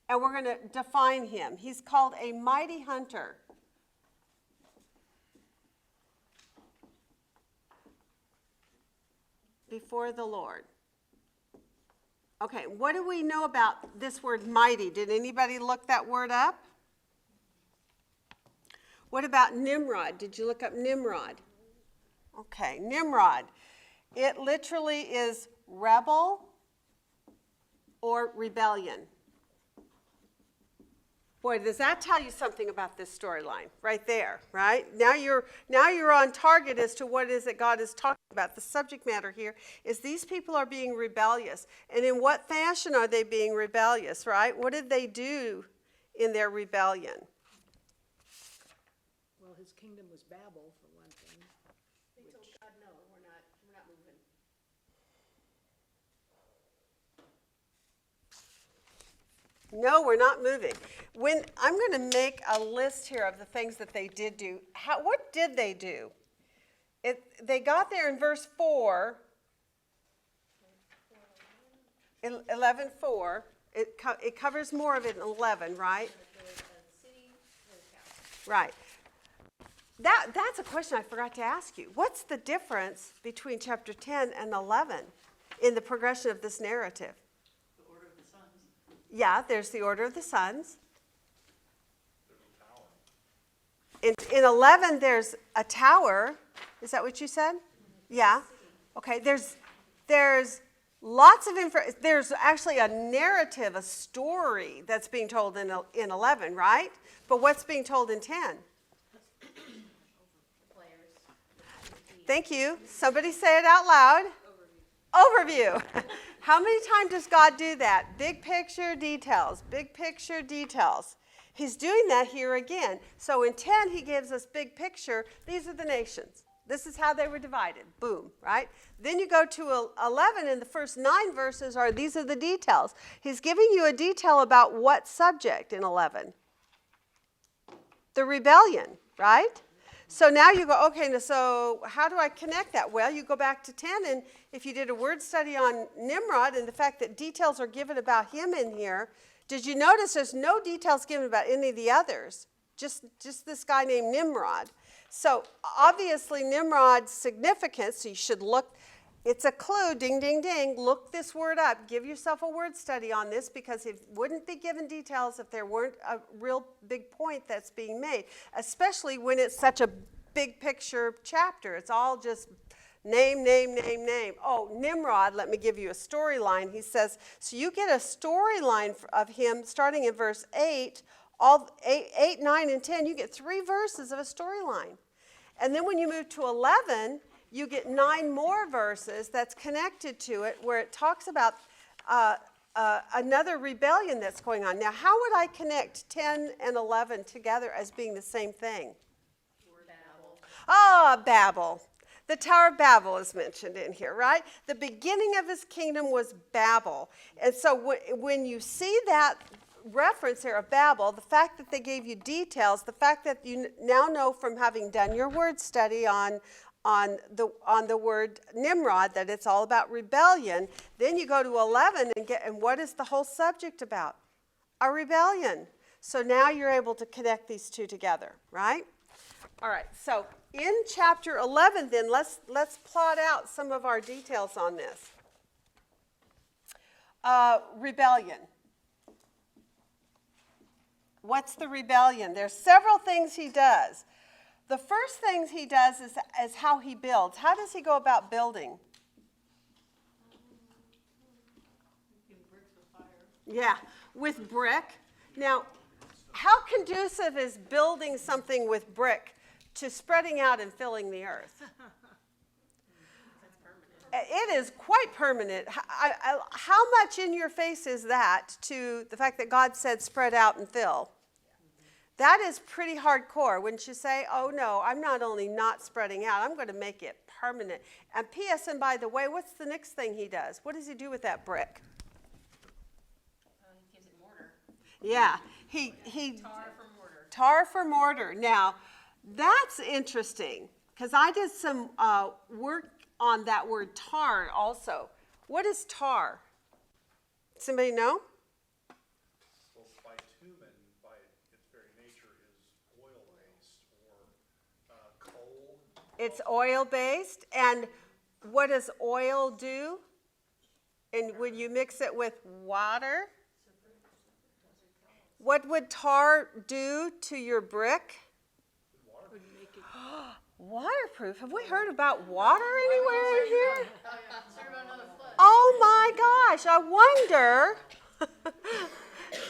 and we're going to define him. He's called a mighty hunter. Before the Lord. Okay, what do we know about this word mighty? Did anybody look that word up? What about Nimrod? Did you look up Nimrod? Okay, Nimrod. It literally is rebel or rebellion. Boy, does that tell you something about this storyline right there, right? Now you're on target as to what is it God is talking about. The subject matter here is these people are being rebellious. And in what fashion are they being rebellious, right? What did they do in their rebellion? Well, his kingdom was Babel, for one thing. They told God, no, we're not moving. No, we're not moving. I'm going to make a list here of the things that they did do. What did they do? They got there in verse 4, 11:4. It covers more of it in 11, right? Right. That's a question I forgot to ask you. What's the difference between chapter 10 and 11 in the progression of this narrative? The order of the sons. Yeah, there's the order of the sons. In 11, there's a tower. Is that what you said? Yeah. Okay, there's Lots of info. There's actually a narrative, a story that's being told in 11, right? But what's being told in 10? Thank you. Somebody say it out loud. Overview. How many times does God do that? Big picture, details. Big picture, details. He's doing that here again. So in 10, he gives us big picture. These are the nations. This is how they were divided. Boom, right? Then you go to 11, and the first 9 verses are, these are the details. He's giving you a detail about what subject in 11? The rebellion, right? So now you go, okay, so how do I connect that? Well, you go back to 10, and if you did a word study on Nimrod and the fact that details are given about him in here, did you notice there's no details given about any of the others? Just this guy named Nimrod. So obviously Nimrod's significance, so you should look, it's a clue, ding, ding, ding, look this word up, give yourself a word study on this because it wouldn't be given details if there weren't a real big point that's being made, especially when it's such a big picture chapter. It's all just name, name, name, name. Oh, Nimrod, let me give you a storyline. He says, so you get a storyline of him starting in verse 8, all 8, 9, and 10, you get 3 verses of a storyline. And then when you move to 11, you get 9 more verses that's connected to it where it talks about another rebellion that's going on. Now, how would I connect 10 and 11 together as being the same thing? Babel. Ah, Babel. The Tower of Babel is mentioned in here, right? The beginning of his kingdom was Babel. And so when you see that reference here of Babel, the fact that they gave you details, the fact that you now know from having done your word study on the word Nimrod that it's all about rebellion, then you go to 11 and what is the whole subject about? A rebellion. So now you're able to connect these two together, right? All right, so in chapter 11 then, let's plot out some of our details on this. Rebellion. What's the rebellion? There's several things he does. The first things he does is how he builds. How does he go about building? Yeah, with brick. Now, how conducive is building something with brick to spreading out and filling the earth? It is quite permanent. How much in your face is that to the fact that God said spread out and fill? That is pretty hardcore. Wouldn't you say, oh no, I'm not only not spreading out, I'm going to make it permanent. And P.S. and by the way, what's the next thing he does? What does he do with that brick? He gives it mortar. Yeah, Tar for mortar. Tar for mortar. Now, that's interesting because I did some work on that word tar also. What is tar? Somebody know? Well, bitumen, by its very nature, is oil-based or coal. It's oil-based. And what does oil do? And when you mix it with water? What would tar do to your brick? Waterproof. Have we heard about water anywhere in here? Oh my gosh, I wonder,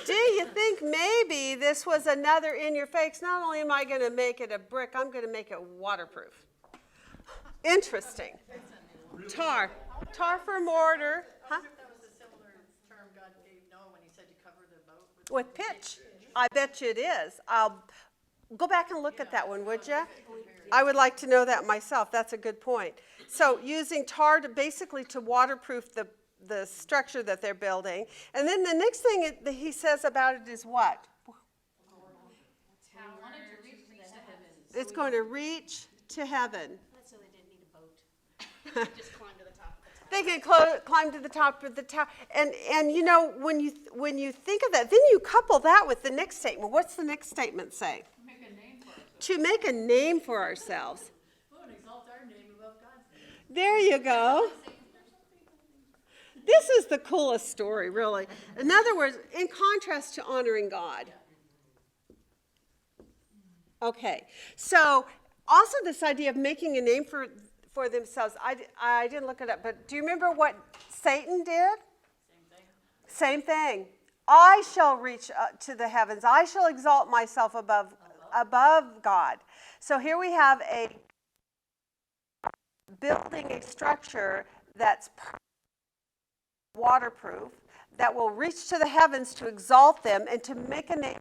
do you think maybe this was another in your face? Not only am I going to make it a brick, I'm going to make it waterproof. Interesting. Tar for mortar. Huh? That was a similar term God gave Noah when he said to cover the boat With pitch. I bet you it is. I'll go back and look at that one, would you? I would like to know that myself. That's a good point. So using tar basically to waterproof the structure that they're building. And then the next thing that he says about it is what? It's going to reach to heaven. That's so they didn't need a boat. Just climb to the top of the tower. They can climb to the top of the tower. And you know, when you think of that, then you couple that with the next statement. What's the next statement say? Make a name for ourselves. To make a name for ourselves. Oh, and exalt our name above God's name. There you go. This is the coolest story, really. In other words, in contrast to honoring God. Okay, so also this idea of making a name for themselves. I didn't look it up, but do you remember what Satan did? Same thing. Same thing. I shall reach to the heavens. I shall exalt myself above God. So here we have a building a structure that's waterproof, that will reach to the heavens to exalt them and to make a name.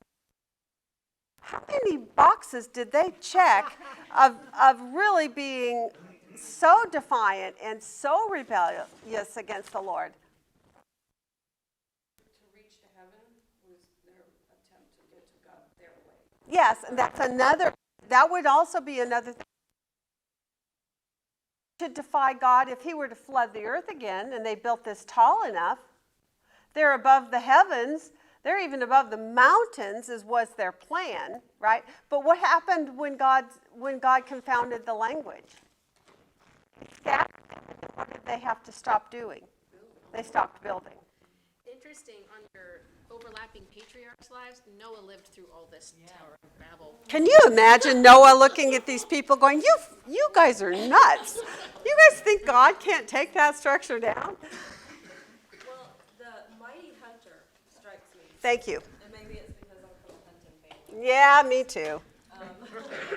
How many boxes did they check of really being so defiant and so rebellious against the Lord? To reach to heaven was their attempt to get to God their way. Yes, and that would also be another thing. To defy God, if he were to flood the earth again and they built this tall enough, they're above the heavens, they're even above the mountains was their plan, right? But what happened when God confounded the language? What did they have to stop doing? They stopped building. Interesting, on your overlapping patriarchs' lives, Noah lived through all this Tower of Babel. Can you imagine Noah looking at these people going, you guys are nuts. You guys think God can't take that structure down? Well, the mighty hunter strikes me, Thank you. and maybe it's because I'm from a hunting family. Yeah, me too.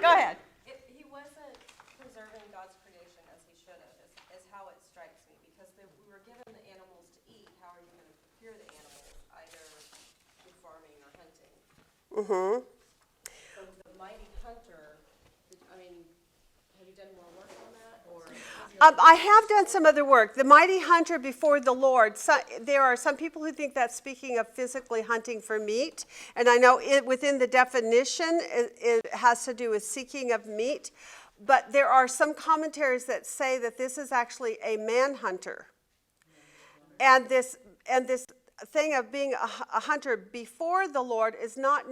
Go ahead. He wasn't preserving God's creation as he should have, is how it strikes me, because we were given the animals to eat. How are you going to procure the animals, either through farming or hunting? Mm-hmm. So the mighty hunter, have you done more work on that, or? I have done some other work. The mighty hunter before the Lord. There are some people who think that's speaking of physically hunting for meat. And I know within the definition, it has to do with seeking of meat. But there are some commentaries that say that this is actually a man-hunter. And this thing of being a hunter before the Lord is not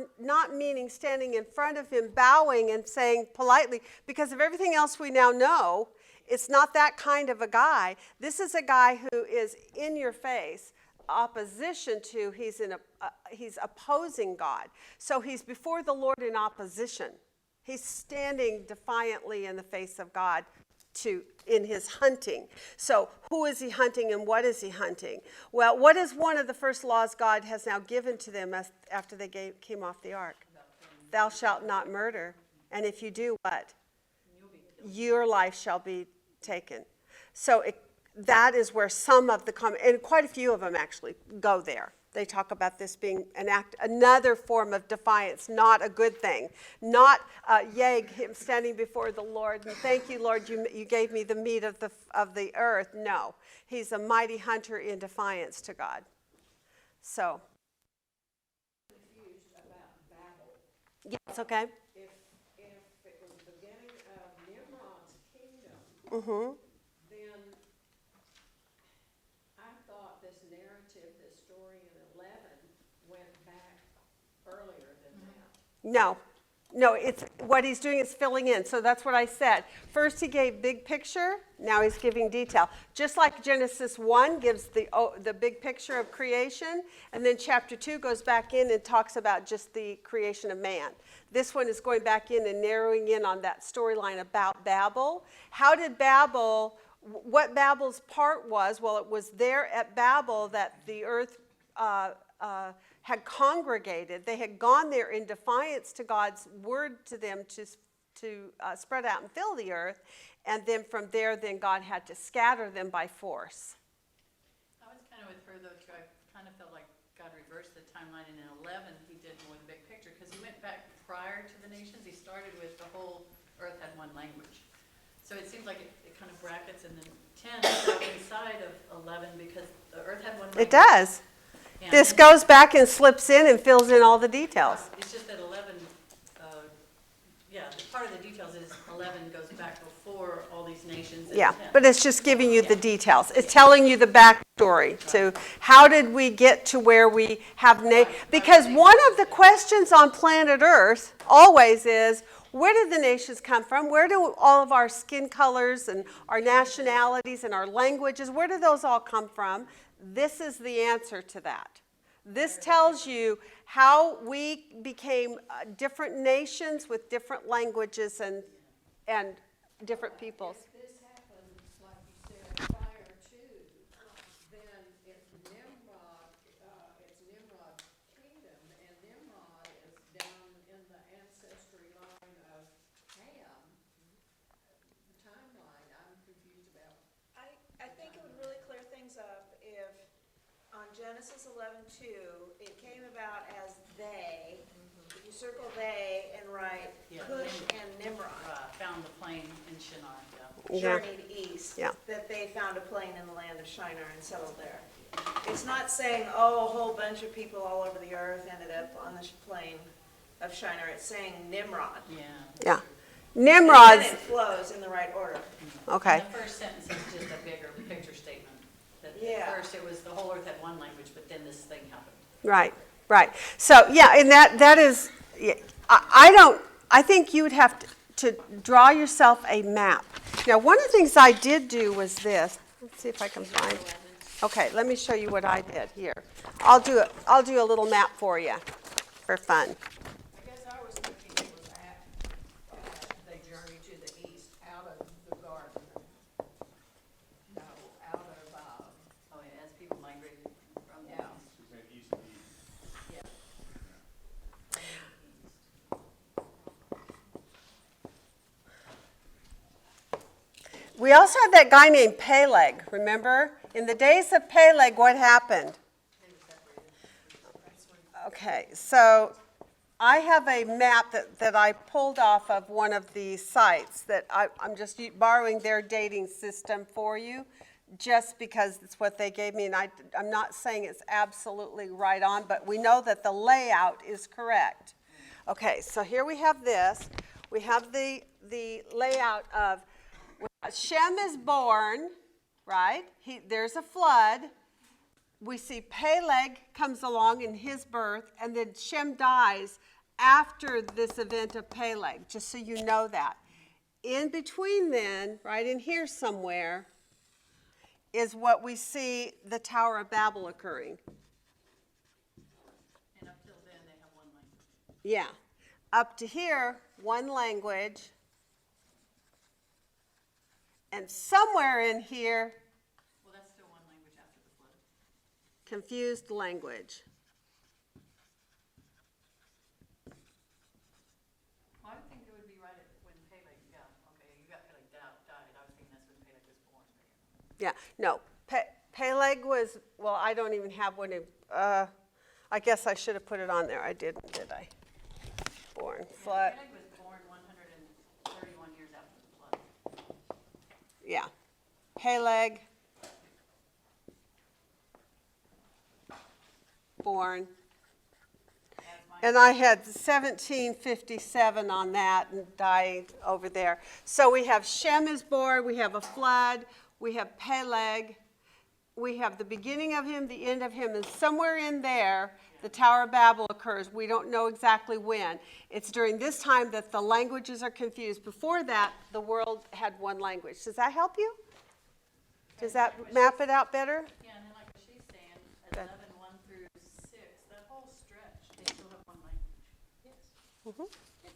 meaning standing in front of him, bowing and saying politely, because of everything else we now know, it's not that kind of a guy. This is a guy who is in your face, opposition to, he's opposing God. So he's before the Lord in opposition. He's standing defiantly in the face of God in his hunting. So who is he hunting and what is he hunting? Well, what is one of the first laws God has now given to them after they came off the ark? Thou shalt not murder. And if you do, what? Your life shall be taken. So that is where some of the and quite a few of them actually go there. They talk about this being another form of defiance, not a good thing. Not, him standing before the Lord, and thank you, Lord, you gave me the meat of the earth. No, he's a mighty hunter in defiance to God. So. Confused about Babel. Yes, okay. If it was the beginning of Nimrod's kingdom, Mm-hmm. then I thought this narrative, this story in 11, went back earlier than that. No, it's what he's doing is filling in. So that's what I said. First he gave big picture, now he's giving detail. Just like Genesis 1 gives the big picture of creation, and then chapter 2 goes back in and talks about just the creation of man. This one is going back in and narrowing in on that storyline about Babel. What Babel's part was, well, it was there at Babel that the earth had congregated. They had gone there in defiance to God's word to them to spread out and fill the earth. And then from there, God had to scatter them by force. I was kind of with her, though, too. I kind of felt like God reversed the timeline, and in 11, he did more the big picture, because he went back prior to the nations. He started with the whole earth had one language. So it seems like it kind of brackets, and then 10 is inside of 11, because the earth had one language. It does. And This then- goes back and slips in and fills in all the details. It's just that 11, part of the details is 11 goes back before all these nations. And Yeah, 10. but it's just giving you the details. It's telling you the backstory to how did we get to where we have because one of the questions on planet Earth always is, where did the nations come from? Where do all of our skin colors and our nationalities and our languages, where do those all come from? This is the answer to that. This tells you how we became different nations with different languages and different peoples. If this happened, like you said, prior to, then Genesis 11:2, it came about as they. If you circle they and write Yeah, Cush and Nimrod Found the plane in Shinar, Yeah. journeyed east, Yeah. that they found a plain in the land of Shinar and settled there. It's not saying, oh, a whole bunch of people all over the earth ended up on this plain of Shinar. It's saying Nimrod. Yeah. Yeah. And Nimrod's, then it flows in the right order. okay. The first sentence is just a bigger picture statement. That Yeah. At first, it was the whole earth had one language, but then this thing happened. Right, right. So, yeah, and that is, yeah, I think you would have to draw yourself a map. Now, one of the things I did do was this. Let's see if I can find. Okay, let me show you what I did here. I'll do a little map for you for fun. I guess I was thinking it was they journeyed to the east, out of the garden. No, out of, Oh, yeah, as people migrated from the yeah. east. East and east. Yeah. We also had that guy named Peleg, remember? In the days of Peleg, what happened? Okay, so I have a map that I pulled off of one of the sites that I'm just borrowing their dating system for you, just because it's what they gave me, and I'm not saying it's absolutely right on, but we know that the layout is correct. Okay, so here we have this. We have the layout of Shem is born, right? There's a flood. We see Peleg comes along in his birth, and then Shem dies after this event of Peleg, just so you know that. In between then, right in here somewhere, is what we see the Tower of Babel occurring. And up till then, they have one language. Yeah. Up to here, one language. And somewhere in here, Well, that's still one language after the flood. confused language. Well, I would think it would be right at when Peleg, yeah, okay, you got Peleg died. I was thinking that's when Peleg was born. Yeah, no, Peleg was, well, I don't even have one. I guess I should have put it on there. I didn't, did I? Born, flood, Peleg was born 131 years after the flood. yeah. Peleg, born. And I had 1757 on that and died over there. So we have Shem is born, we have a flood, we have Peleg, we have the beginning of him, the end of him, and somewhere in there, the Tower of Babel occurs. We don't know exactly when. It's during this time that the languages are confused. Before that, the world had one language. Does that help you? Does that map it out better? Yeah, and then like what she's saying, Good. 11, 1 through 6, that whole stretch, they still have one language. Yes.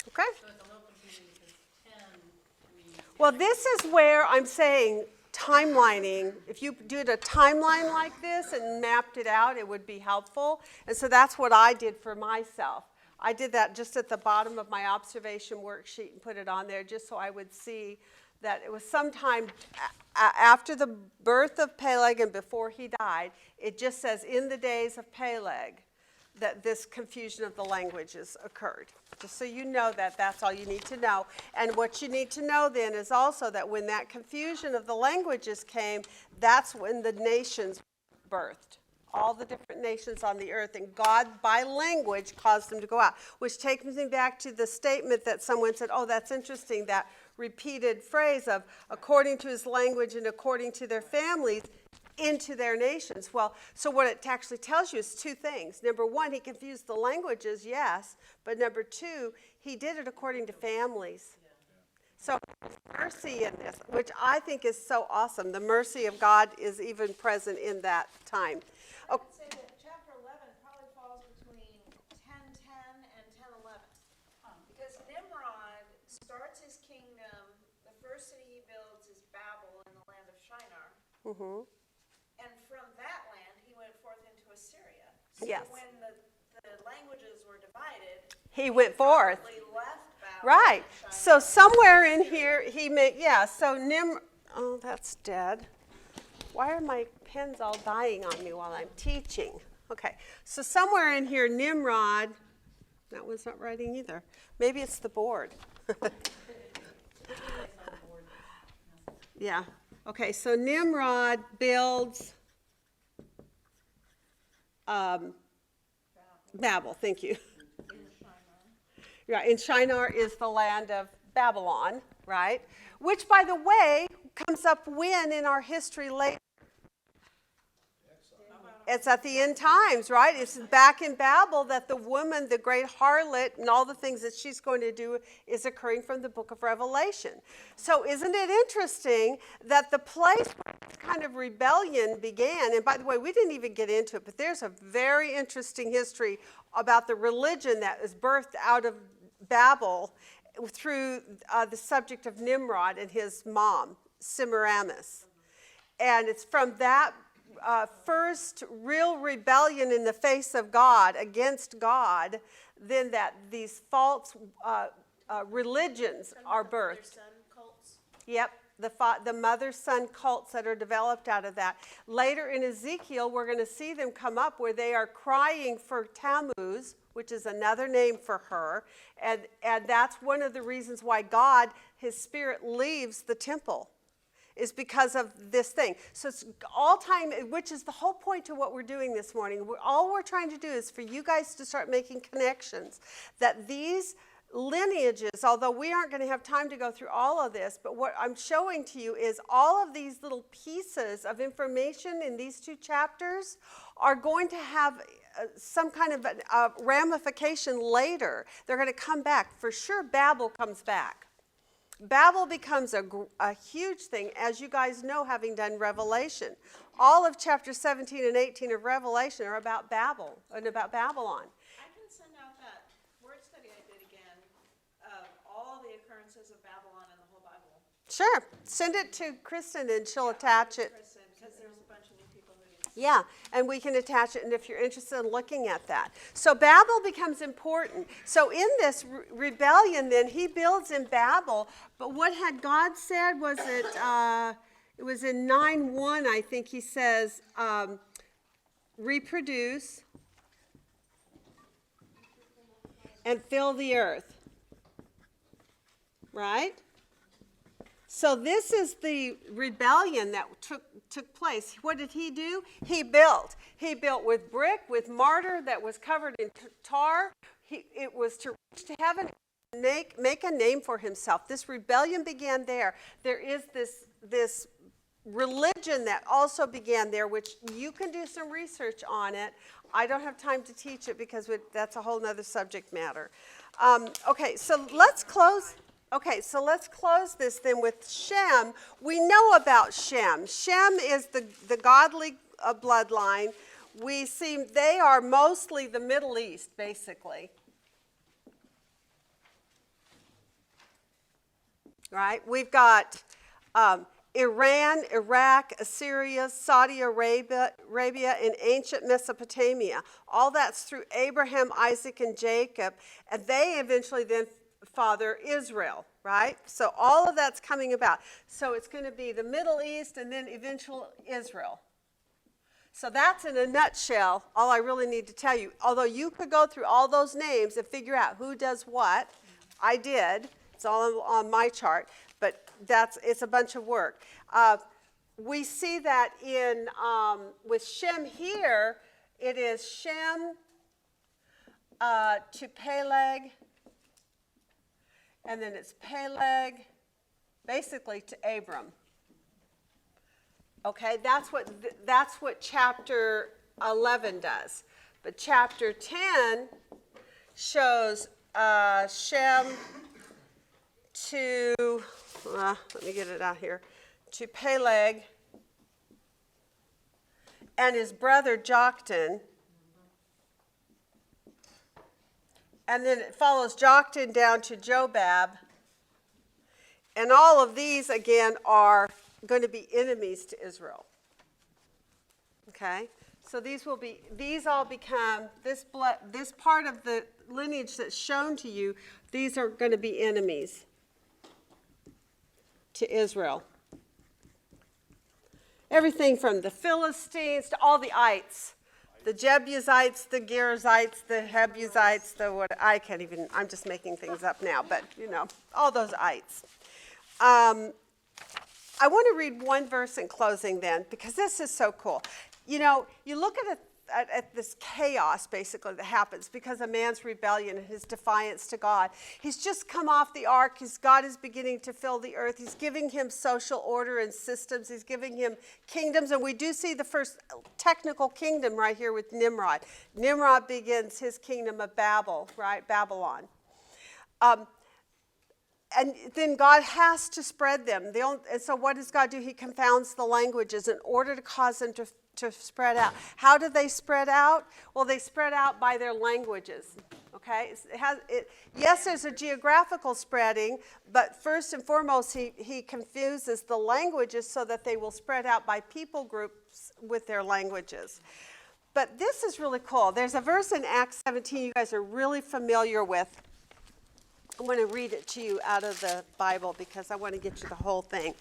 Okay. So it's a little confusing because 10, I mean. Well, this is where I'm saying timelining. If you did a timeline like this and mapped it out, it would be helpful. And so that's what I did for myself. I did that just at the bottom of my observation worksheet and put it on there just so I would see that it was sometime after the birth of Peleg and before he died. It just says in the days of Peleg that this confusion of the languages occurred. Just so you know that, that's all you need to know. And what you need to know then is also that when that confusion of the languages came, that's when the nations birthed. All the different nations on the earth, and God, by language, caused them to go out. Which takes me back to the statement that someone said, oh, that's interesting, that repeated phrase of according to his language and according to their families, into their nations. Well, so what it actually tells you is two things. Number one, he confused the languages, yes, but number two, he did it according to families. So mercy in this, which I think is so awesome. The mercy of God is even present in that time. I would say that chapter 11 probably falls between 10:10 and 10:11. Because Nimrod starts his kingdom, the first city he builds is Babel in the land of Shinar. Mm-hmm. And from that land, he went forth into Assyria. Yes. So when the languages were divided, He went forth. probably left Babel. Right. and So Shinar. somewhere in here, he made, yeah, so oh, that's dead. Why are my pen's all dying on me while I'm teaching. Okay, so somewhere in here, Nimrod, that one's not writing either. Maybe it's the board. Yeah, okay, so Nimrod builds Babel, thank you. Yeah, and Shinar is the land of Babylon, right? Which, by the way, comes up when in our history later? It's at the end times, right? It's back in Babel that the woman, the great harlot, and all the things that she's going to do is occurring from the book of Revelation. So isn't it interesting that the place where this kind of rebellion began, and by the way, we didn't even get into it, but there's a very interesting history about the religion that was birthed out of Babel through the subject of Nimrod and his mom, Semiramis. And it's from that first real rebellion in the face of God, against God, then that these false religions are birthed. Yep, the mother-son cults that are developed out of that. Later in Ezekiel, we're going to see them come up where they are crying for Tammuz, which is another name for her. And that's one of the reasons why God, his spirit, leaves the temple, is because of this thing. So it's all time, which is the whole point to what we're doing this morning. All we're trying to do is for you guys to start making connections, that these lineages, although we aren't going to have time to go through all of this, but what I'm showing to you is all of these little pieces of information in these two chapters are going to have some kind of a ramification later. They're going to come back. For sure, Babel comes back. Babel becomes a huge thing, as you guys know, having done Revelation. All of chapter 17 and 18 of Revelation are about Babel and about Babylon. I can send out that word study I did again of all the occurrences of Babylon in the whole Bible. Sure. Send it to Kristen and she'll attach it. Kristen, because there's a bunch of new people who didn't. Yeah, and we can attach it, and if you're interested in looking at that. So Babel becomes important. So in this rebellion, then, he builds in Babel, but what had God said was it was in 9:1, I think he says, reproduce and fill the earth, right? So this is the rebellion that took place. What did he do? He built. He built with brick, with mortar that was covered in tar. It was to reach to heaven, make a name for himself. This rebellion began there. There is this religion that also began there, which you can do some research on it. I don't have time to teach it because that's a whole other subject matter. Okay, so let's close. Okay, so let's close this then with Shem. We know about Shem. Shem is the godly bloodline. We see they are mostly the Middle East, basically. Right? We've got Iran, Iraq, Assyria, Saudi Arabia, and ancient Mesopotamia. All that's through Abraham, Isaac, and Jacob. And they eventually then father Israel, right? So all of that's coming about. So it's going to be the Middle East and then eventual Israel. So that's in a nutshell all I really need to tell you. Although you could go through all those names and figure out who does what. I did. It's all on my chart. But it's a bunch of work. We see that in with Shem here, it is Shem to Peleg, and then it's Peleg, basically to Abram. Okay, that's what chapter 11 does. But chapter 10 shows Shem to, let me get it out here, to Peleg and his brother Joktan. And then it follows Joktan down to Jobab. And all of these, again, are going to be enemies to Israel. Okay? So these all become, this part of the lineage that's shown to you, these are going to be enemies to Israel. everything from the Philistines to all the ites. The Jebusites, the Girzites, the Hebusites, the what, I can't even, I'm just making things up now, but all those ites. I want to read one verse in closing then, because this is so cool. You look at this chaos basically that happens because of man's rebellion and his defiance to God. He's just come off the ark. God is beginning to fill the earth. He's giving him social order and systems. He's giving him kingdoms. And we do see the first technical kingdom right here with Nimrod. Nimrod begins his kingdom of Babel, right? Babylon. And then God has to spread them. And so what does God do? He confounds the languages in order to cause them to spread out. How do they spread out? Well, they spread out by their languages. Okay? Yes, there's a geographical spreading, but first and foremost, he confuses the languages so that they will spread out by people groups with their languages. But this is really cool. There's a verse in Acts 17 you guys are really familiar with. I'm going to read it to you out of the Bible because I want to get you the whole thing.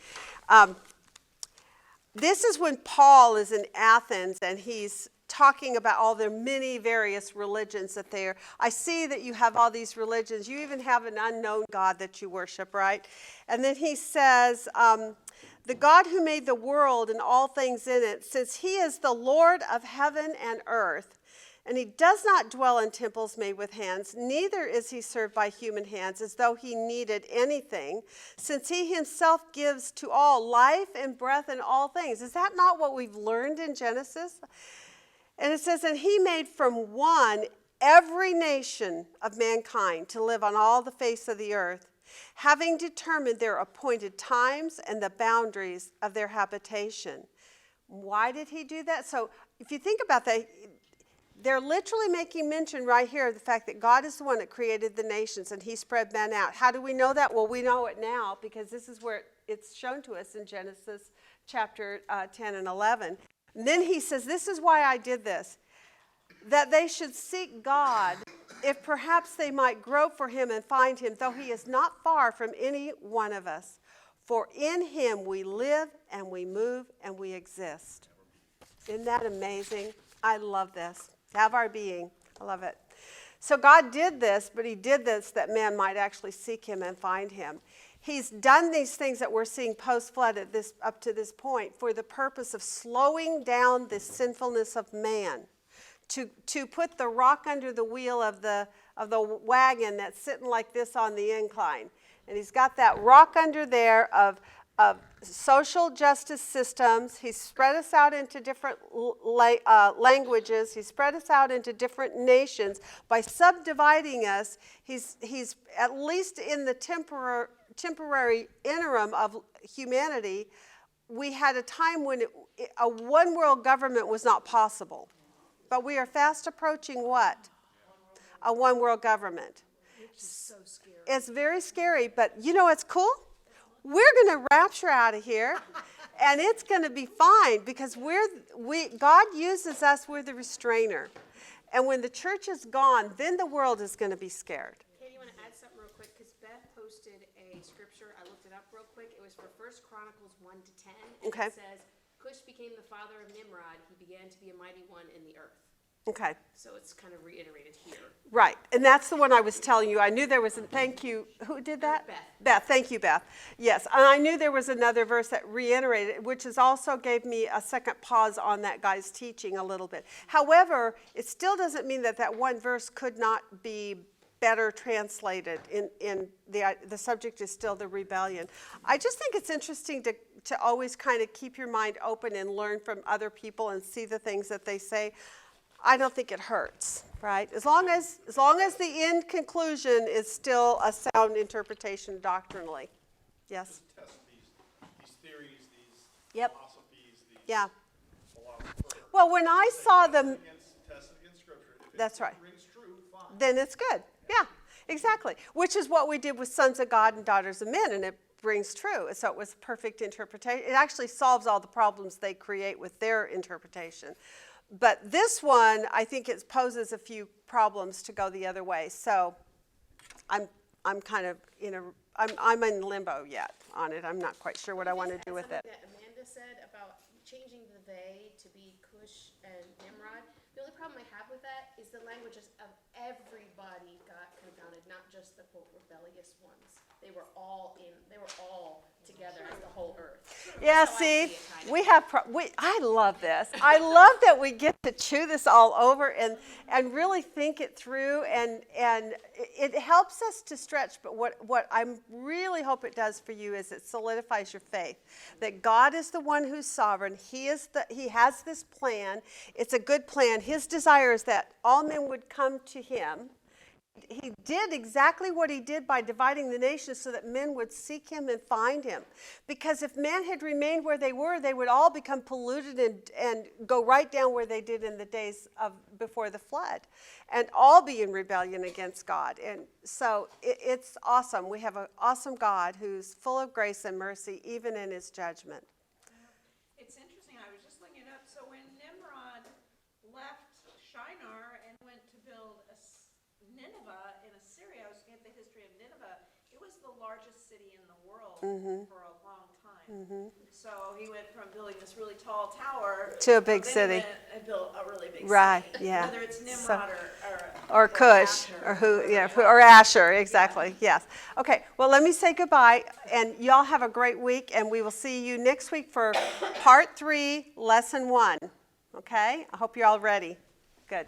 This is when Paul is in Athens and he's talking about all their many various religions that they are. I see that you have all these religions. You even have an unknown God that you worship, right? And then he says, the God who made the world and all things in it, since he is the Lord of heaven and earth, and he does not dwell in temples made with hands, neither is he served by human hands as though he needed anything, since he himself gives to all life and breath and all things. Is that not what we've learned in Genesis? And it says, and he made from one every nation of mankind to live on all the face of the earth, having determined their appointed times and the boundaries of their habitation. Why did he do that? So if you think about that, they're literally making mention right here of the fact that God is the one that created the nations and he spread men out. How do we know that? Well, we know it now because this is where it's shown to us in Genesis chapter 10 and 11. And then he says, this is why I did this, that they should seek God if perhaps they might grope for him and find him, though he is not far from any one of us. For in him we live and we move and we exist. Isn't that amazing? I love this. Have our being. I love it. So God did this, but he did this that man might actually seek him and find him. He's done these things that we're seeing post-flood up to this point for the purpose of slowing down the sinfulness of man, to put the rock under the wheel of the wagon that's sitting like this on the incline. And he's got that rock under there of social justice systems. He's spread us out into different languages. He's spread us out into different nations. By subdividing us, he's at least in the temporary interim of humanity, we had a time when a one-world government was not possible. But we are fast approaching what? A one-world government. Which is so scary. It's very scary, but you know what's cool? We're going to rapture out of here, and it's going to be fine because God uses us, we're the restrainer. And when the church is gone, then the world is going to be scared. Katie, you want to add something real quick? Because Beth posted a scripture. I looked it up real quick. It was for 1 Chronicles 1 to 10. And Okay. It says, Cush became the father of Nimrod. He began to be a mighty one in the earth. Okay. So it's kind of reiterated here. Right, and that's the one I was telling you. I knew there was thank you. Who did that? Beth. Beth, thank you, Beth. Yes, and I knew there was another verse that reiterated, which is also gave me a second pause on that guy's teaching a little bit. However, it still doesn't mean that one verse could not be better translated. In the subject is still the rebellion. I just think it's interesting to always kind of keep your mind open and learn from other people and see the things that they say. I don't think it hurts, right? As long as the end conclusion is still a sound interpretation doctrinally. Yes? Just test these theories, these Yep. philosophies, these Yeah. philosophers. Well, when I saw them, Test it against Scripture. If That's right. It rings true, fine. then it's good. Yeah, exactly. Which is what we did with sons of God and daughters of men, and it rings true. So it was perfect interpretation. It actually solves all the problems they create with their interpretation. But this one, I think it poses a few problems to go the other way. So I'm kind of I'm in limbo yet on it. I'm not quite sure what I want to do with it. That Amanda said about changing the they to be Cush and Nimrod. The only problem I have with that is the languages of everybody got confounded, not just the quote rebellious ones. They were all together as the whole earth. Yeah, That's how I see, see it, kind of. we have, I love this. I love that we get to chew this all over and really think it through, and it helps us to stretch, but what I really hope it does for you is it solidifies your faith, that God is the one who's sovereign. He has this plan. It's a good plan. His desire is that all men would come to him. He did exactly what he did by dividing the nations so that men would seek him and find him. Because if men had remained where they were, they would all become polluted and go right down where they did in the days of before the flood, and all be in rebellion against God. And so it's awesome. We have an awesome God who's full of grace and mercy, even in his judgment. It's interesting, I was just looking it up, so when Nimrod left Shinar and went to build Nineveh in Assyria, I was looking at the history of Nineveh, it was the largest city in the world for a long time. So he went from building this really tall tower To a big then he city. went and built a really big Right, city. yeah. Whether it's So- Nimrod Or Cush, or who, yeah, or Asher, exactly, yes. Okay, well, let me say goodbye, and y'all have a great week, and we will see you next week for part 3, lesson 1. Okay? I hope you're all ready. Good.